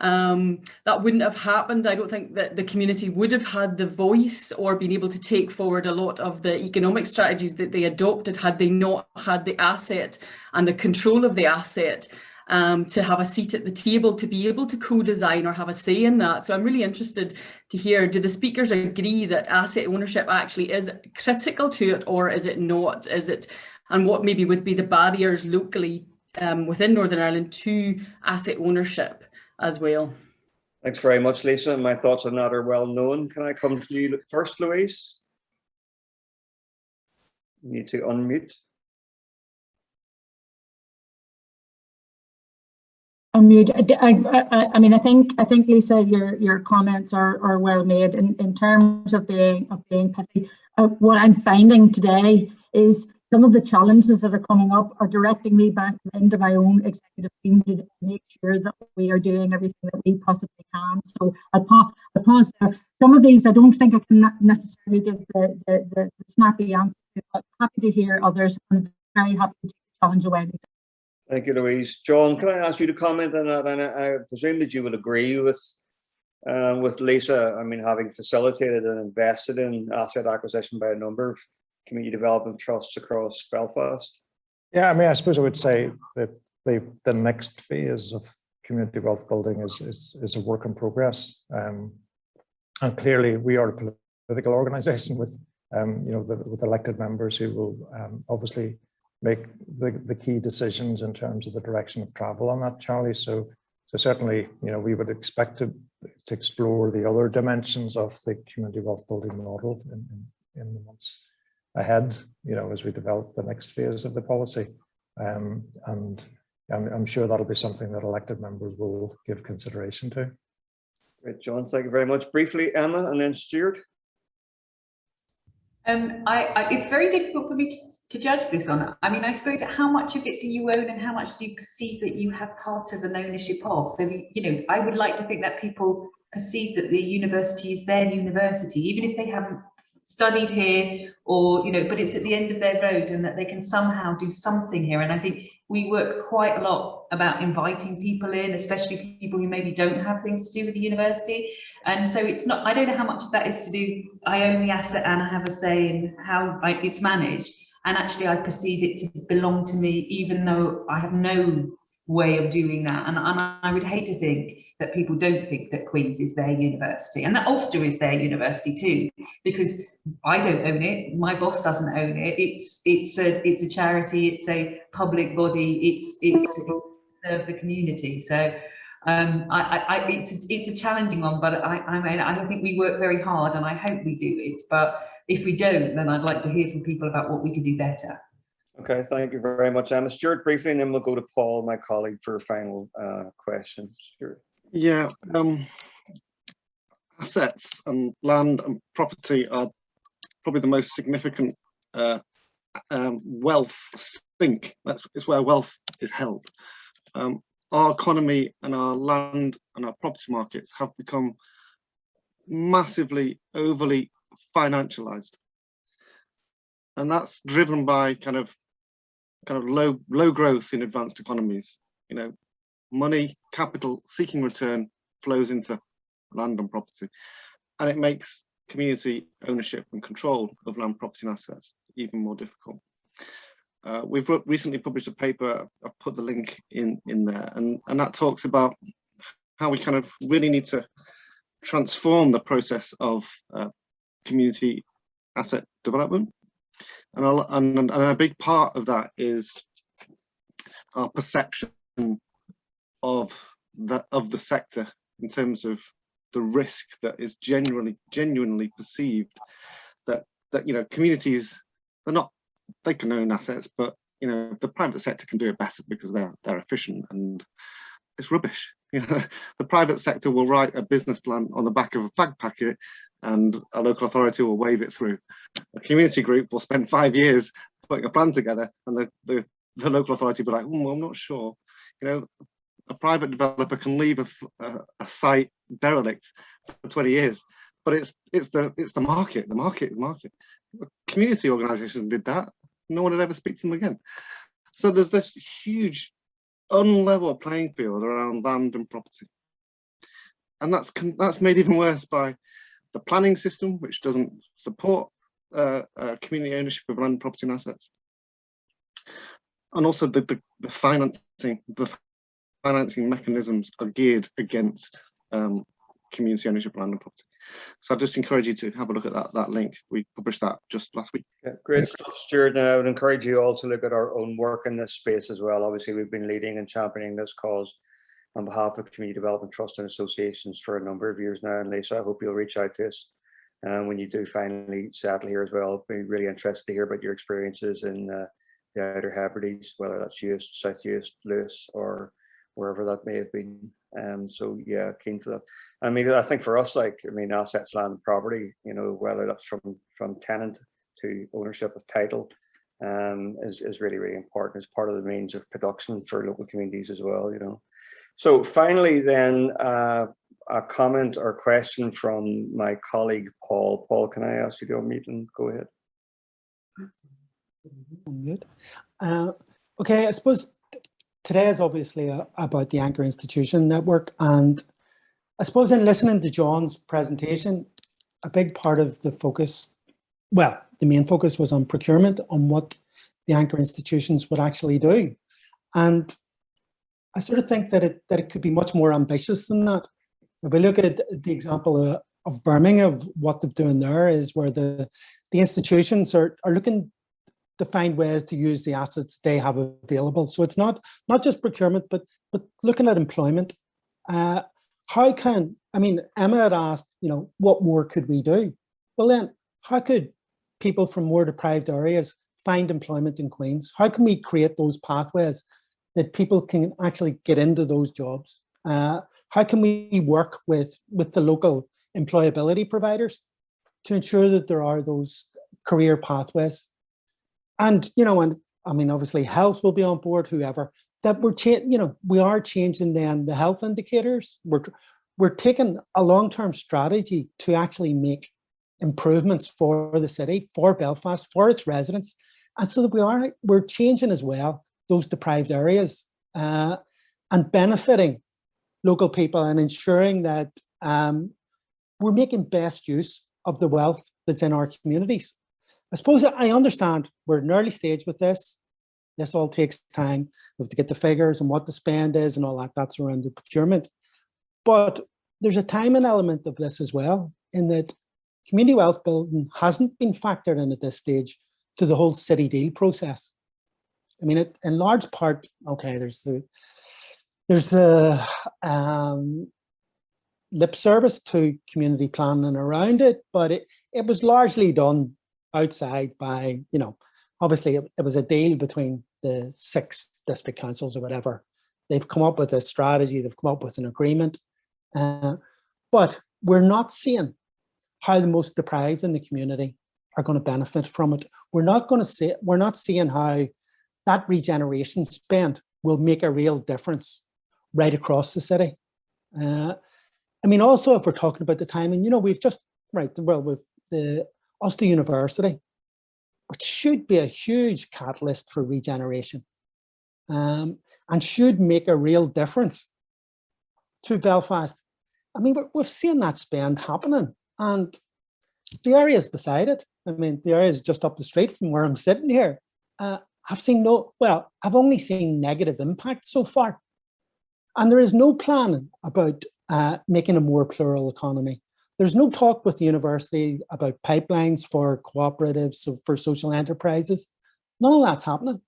That wouldn't have happened. I don't think that the community would have had the voice or been able to take forward a lot of the economic strategies that they adopted had they not had the asset and the control of the asset to have a seat at the table, to be able to co-design or have a say in that. So I'm really interested to hear, do the speakers agree that asset ownership actually is critical to it, or is it not? And what maybe would be the barriers locally within Northern Ireland to asset ownership as well? thanks very much, Lisa. My thoughts on that are well known. Can I come to you first, Louise? You need to unmute. I think Lisa, your comments are well made in terms of being petty. What I'm finding today is some of the challenges that are coming up are directing me back into my own executive team to make sure that we are doing everything that we possibly can. So I'll pause there. Some of these I don't think I can necessarily give the snappy answer to, but happy to hear others. I'm very happy to take the challenge away. Thank you, Louise. John, can I ask you to comment on that? And I presume that you would agree with with Lisa, I mean, having facilitated and invested in asset acquisition by a number of community development trusts across Belfast. Yeah, I mean, I suppose I would say that the next phase of community wealth building is a work in progress. And clearly we are a political organisation with, with elected members who will obviously make the key decisions in terms of the direction of travel on that, Charlie. So certainly, we would expect to explore the other dimensions of the community wealth building model in the months ahead, as we develop the next phase of the policy. And I'm sure that'll be something that elected members will give consideration to. Great, John, thank you very much. Briefly, Emma, and then Stuart. It's very difficult for me to judge this on. I mean, I suppose how much of it do you own and how much do you perceive that you have part of an ownership of? So, I would like to think that people perceive that the university is their university, even if they haven't studied here or, but it's at the end of their road and that they can somehow do something here. And I think we work quite a lot about inviting people in, especially people who maybe don't have things to do with the university. And so it's not, I don't know how much of that is to do, I own the asset and I have a say in how it's managed. And actually I perceive it to belong to me, even though I have no way of doing that. And I would hate to think that people don't think that Queen's is their university and that Ulster is their university too, because I don't own it, my boss doesn't own it. It's a charity, it's a public body, it serves the community. So it's a challenging one, but I think we work very hard and I hope we do it. But if we don't, then I'd like to hear from people about what we could do better. Okay, thank you very much, Emma. Stuart, briefly, and then we'll go to Paul, my colleague, for a final question. Stuart. Yeah, assets and land and property are probably the most significant wealth sink. It's where wealth is held. Our economy and our land and our property markets have become massively overly financialized, and that's driven by kind of low growth in advanced economies. Money, capital seeking return flows into land and property, and it makes community ownership and control of land, property and assets even more difficult. We've recently published a paper, I've put the link in there, and that talks about how we kind of really need to transform the process of community asset development. And a big part of that is our perception of the sector in terms of the risk that is genuinely perceived, that communities are not, they can own assets, but the private sector can do it better because they're efficient, and it's rubbish. The private sector will write a business plan on the back of a fag packet and a local authority will wave it through. A community group will spend 5 years putting a plan together, and the local authority will be like, I'm not sure. A private developer can leave a site derelict for 20 years, but it's the market. The market is market. A community organisation did that. No one would ever speak to them again. So there's this huge unlevel playing field around land and property, and that's made even worse by the planning system, which doesn't support community ownership of land, property and assets, and also the financing mechanisms are geared against community ownership of land and property. So I just encourage you to have a look at that link. We published that just last week. Yeah, great stuff, Stuart. And I would encourage you all to look at our own work in this space as well. Obviously, we've been leading and championing this cause on behalf of community development trusts and associations for a number of years now. And Lisa, I hope you'll reach out to us when you do finally settle here as well. I'd be really interested to hear about your experiences in the Outer Hebrides, whether that's Uist, South Uist, Lewis, or wherever that may have been. So yeah, keen for that. I mean, I think for us, assets, land and property, whether that's from tenant to ownership of title, is really, really important as part of the means of production for local communities as well, So finally then, a comment or question from my colleague, Paul. Paul, can I ask you to unmute and go ahead? Good. Okay, I suppose today is obviously about the Anchor Institution Network, and I suppose in listening to John's presentation, a big part of the focus, well, the main focus was on procurement, on what the anchor institutions would actually do. And I sort of think that it could be much more ambitious than that. If we look at the example of Birmingham, of what they're doing there is where the institutions are looking to find ways to use the assets they have available. So it's not just procurement, but looking at employment. How can, I mean, Emma had asked, you know, what more could we do? Well then, how could people from more deprived areas find employment in Queens? How can we create those pathways that people can actually get into those jobs? How can we work with the local employability providers to ensure that there are those career pathways? And, you know, and I mean, obviously health will be on board, whoever, that we are changing then the health indicators. We're taking a long-term strategy to actually make improvements for the city, for Belfast, for its residents. And so that we're changing as well those deprived areas and benefiting local people and ensuring that we're making best use of the wealth that's in our communities. I suppose I understand we're at an early stage with this. This all takes time. We have to get the figures and what the spend is and all that. That's around the procurement. But there's a timing element of this as well, in that community wealth building hasn't been factored in at this stage to the whole city deal process. I mean, in large part, okay, there's the lip service to community planning around it, but it was largely done outside by, you know, obviously it was a deal between the 6 district councils or whatever. They've come up with a strategy, they've come up with an agreement, but we're not seeing how the most deprived in the community are going to benefit from it. We're not seeing how that regeneration spend will make a real difference right across the city. I mean, also, if we're talking about the timing, you know, we've just, with the Ulster University, which should be a huge catalyst for regeneration and should make a real difference to Belfast. I mean, we've seen that spend happening, and the areas beside it, I mean, the areas just up the street from where I'm sitting here, I've only seen negative impact so far. And there is no plan about making a more plural economy. There's no talk with the university about pipelines for cooperatives, for social enterprises. None of that's happening.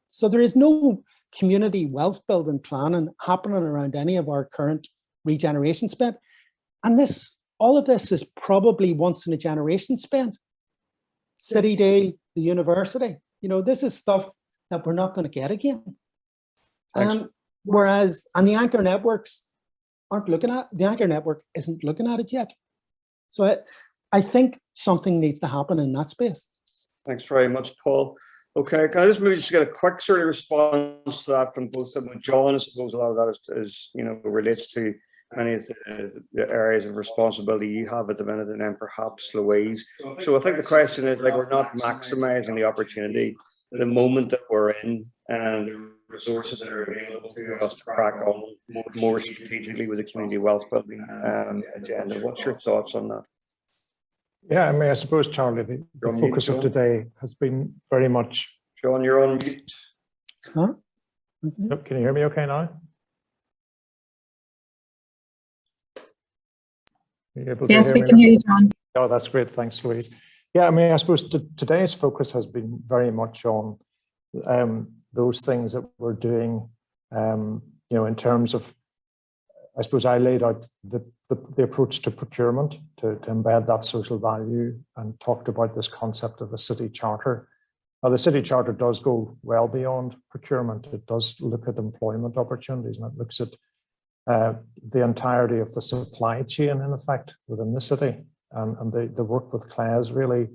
So there is no community wealth building planning happening around any of our current regeneration spend. And all of this is probably once in a generation spend. City Day, the university, you know, this is stuff that we're not going to get again. Whereas, and the anchor networks the anchor network isn't looking at it yet. So I think something needs to happen in that space. Thanks very much, Paul. Okay, can I just maybe just get a quick sort of response to that from both of them? John, I suppose a lot of that is you know, relates to many of the areas of responsibility you have at the minute, and then perhaps Louise. So I think the question is, like, we're not maximizing the opportunity, the moment that we're in, and the resources that are available to us to crack on more strategically with the community wealth building agenda. What's your thoughts on that? Yeah, I mean, I suppose, Charlie, the focus of today has been very much... John, you're on mute. Huh? Okay. Can you hear me okay now? Yes, we can hear you, John. Oh, that's great. Thanks, Louise. Yeah, I mean, I suppose today's focus has been very much on those things that we're doing, you know, in terms of, I suppose I laid out the approach to procurement to embed that social value, and talked about this concept of a city charter. Now, the city charter does go well beyond procurement. It does look at employment opportunities, and it looks at the entirety of the supply chain, in effect, within the city. And the work with Claes really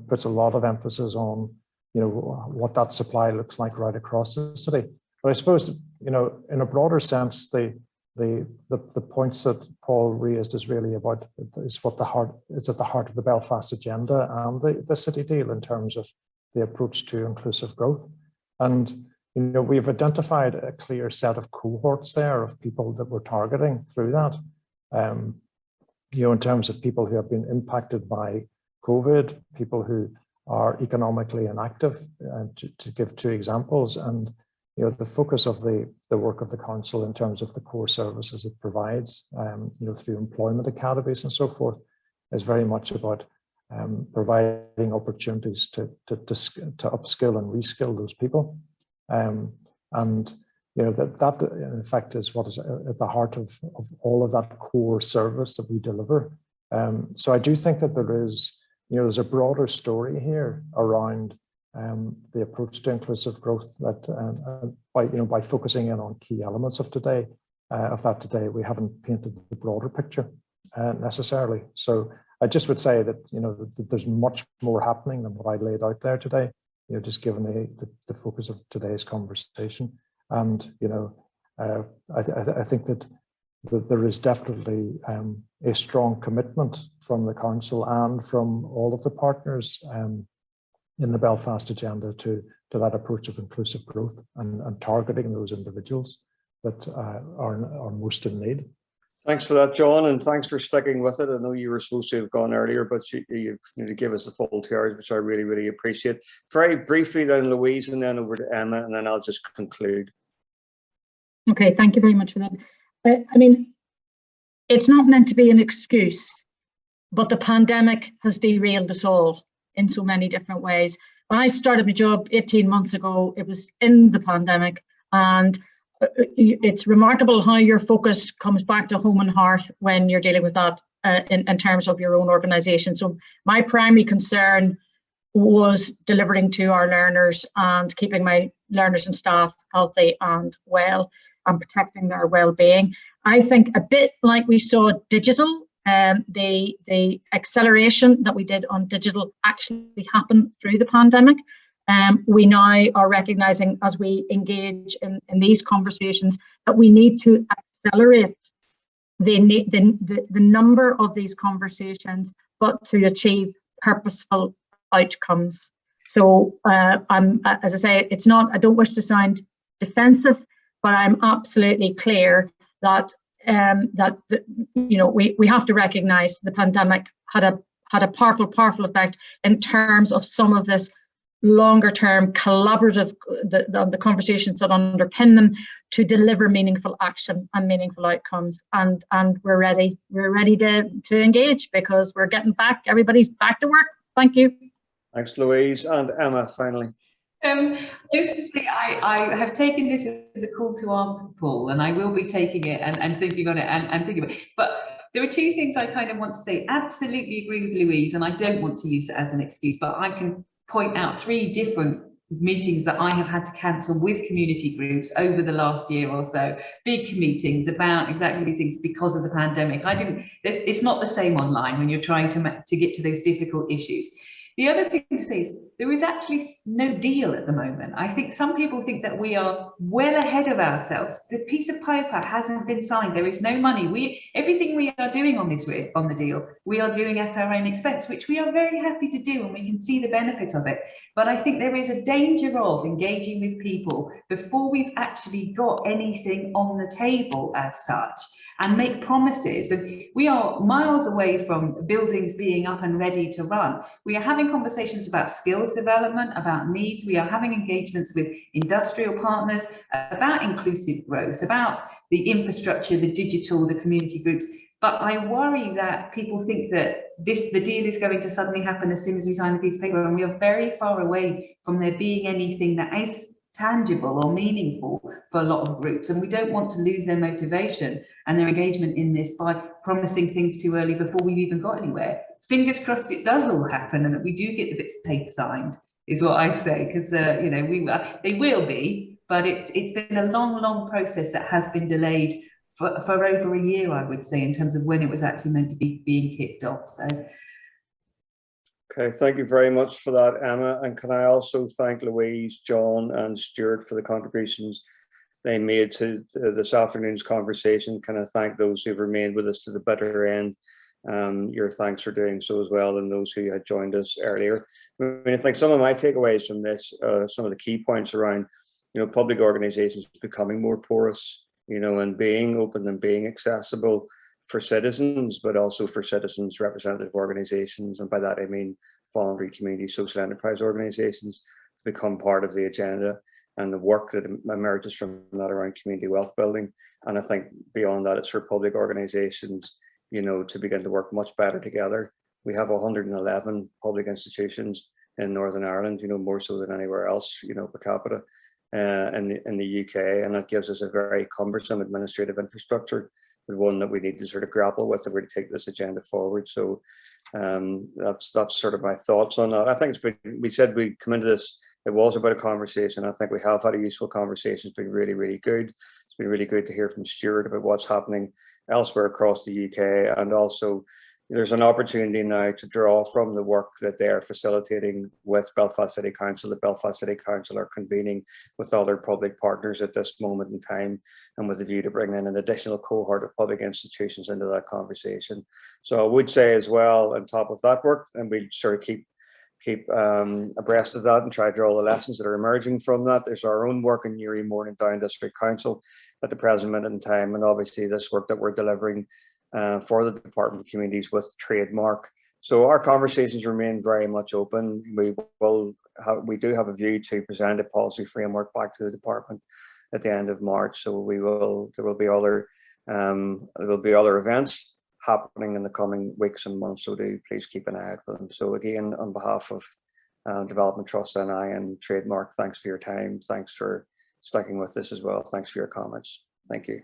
puts a lot of emphasis on, you know, what that supply looks like right across the city. But I suppose, you know, in a broader sense, the points that Paul raised is really about, it's at the heart of the Belfast Agenda and the city deal in terms of the approach to inclusive growth. And we've identified a clear set of cohorts there of people that we're targeting through that. In terms of people who have been impacted by COVID, people who are economically inactive, to give two examples, and the focus of the work of the council in terms of the core services it provides, through employment academies and so forth, is very much about providing opportunities to upskill and reskill those people, and that in fact is what is at the heart of all of that core service that we deliver. So I do think that there's a broader story here around the approach to inclusive growth, that by focusing in on key elements of today, we haven't painted the broader picture necessarily. So I just would say that that there's much more happening than what I laid out there today, just given the focus of today's conversation. And I think that there is definitely a strong commitment from the council and from all of the partners in the Belfast Agenda to that approach of inclusive growth and targeting those individuals that are most in need. Thanks for that, John, and thanks for sticking with it. I know you were supposed to have gone earlier, but you give us the full 2 hours, which I really, really appreciate. Very briefly then, Louise, and then over to Emma, and then I'll just conclude. Okay, thank you very much for that. I mean, it's not meant to be an excuse, but the pandemic has derailed us all in so many different ways. When I started my job 18 months ago, it was in the pandemic, and it's remarkable how your focus comes back to home and hearth when you're dealing with that in terms of your own organisation. So my primary concern was delivering to our learners and keeping my learners and staff healthy and well and protecting their well-being. I think a bit like we saw digital, the acceleration that we did on digital actually happened through the pandemic. We now are recognising, as we engage in these conversations, that we need to accelerate the number of these conversations, but to achieve purposeful outcomes. So as I say, it's not, I don't wish to sound defensive, but I'm absolutely clear that we have to recognise the pandemic had a powerful effect in terms of some of this longer term collaborative, the conversations that underpin them to deliver meaningful action and meaningful outcomes. And we're ready to engage, because we're getting back, everybody's back to work. Thank you. Thanks, Louise. And Emma, finally. Just to say, I have taken this as a call to answer, Paul, and I will be taking it and thinking on it and thinking about it. But there are two things I kind of want to say. Absolutely agree with Louise, and I don't want to use it as an excuse, but I can point out 3 different meetings that I have had to cancel with community groups over the last year or so, big meetings about exactly these things because of the pandemic. It's not the same online when you're trying to get to those difficult issues. The other thing to say is there is actually no deal at the moment. I think some people think that we are well ahead of ourselves. The piece of paper hasn't been signed. There is no money. Everything we are doing on the deal, we are doing at our own expense, which we are very happy to do, and we can see the benefit of it. But I think there is a danger of engaging with people before we've actually got anything on the table as such, and make promises. And we are miles away from buildings being up and ready to run. We are having conversations about skills development, about needs. We are having engagements with industrial partners about inclusive growth, about the infrastructure, the digital, the community groups. But I worry that people think that the deal is going to suddenly happen as soon as we sign the piece of paper, and we are very far away from there being anything that is tangible or meaningful for a lot of groups, and we don't want to lose their motivation and their engagement in this by promising things too early before we've even got anywhere. Fingers crossed it does all happen and that we do get the bits of paper signed, is what I say, because they will be, but it's been a long process that has been delayed for over a year, I would say, in terms of when it was actually meant to be being kicked off. So. Okay, thank you very much for that, Emma. And can I also thank Louise, John and Stuart for the contributions they made to this afternoon's conversation. Can I thank those who've remained with us to the bitter end? Your thanks for doing so as well, and those who had joined us earlier. I mean, I think some of my takeaways from this, some of the key points around public organisations becoming more porous, and being open and being accessible for citizens, but also for citizens representative organisations, and by that I mean voluntary community social enterprise organisations, become part of the agenda and the work that emerges from that around community wealth building. And I think beyond that, it's for public organisations, to begin to work much better together. We have 111 public institutions in Northern Ireland, more so than anywhere else, per capita in the UK, and that gives us a very cumbersome administrative infrastructure, but one that we need to sort of grapple with if we're to take this agenda forward. So that's sort of my thoughts on that. I think we said we come into this, it was about a conversation. I think we have had a useful conversation. It's been really, really good. It's been really good to hear from Stuart about what's happening elsewhere across the UK, and also there's an opportunity now to draw from the work that they are facilitating with Belfast City Council. The Belfast City Council are convening with other public partners at this moment in time, and with a view to bring in an additional cohort of public institutions into that conversation. So I would say as well, on top of that work, and we sort of keep abreast of that and try to draw the lessons that are emerging from that. There's our own work in Newry, Morning Down District Council at the present minute in time, and obviously this work that we're delivering for the Department of Communities with Trademark. So our conversations remain very much open. We do have a view to present a policy framework back to the department at the end of March. So there will be other events happening in the coming weeks and months. So do please keep an eye out for them. So again, on behalf of Development Trust NI and Trademark, thanks for your time. Thanks for sticking with this as well. Thanks for your comments. Thank you.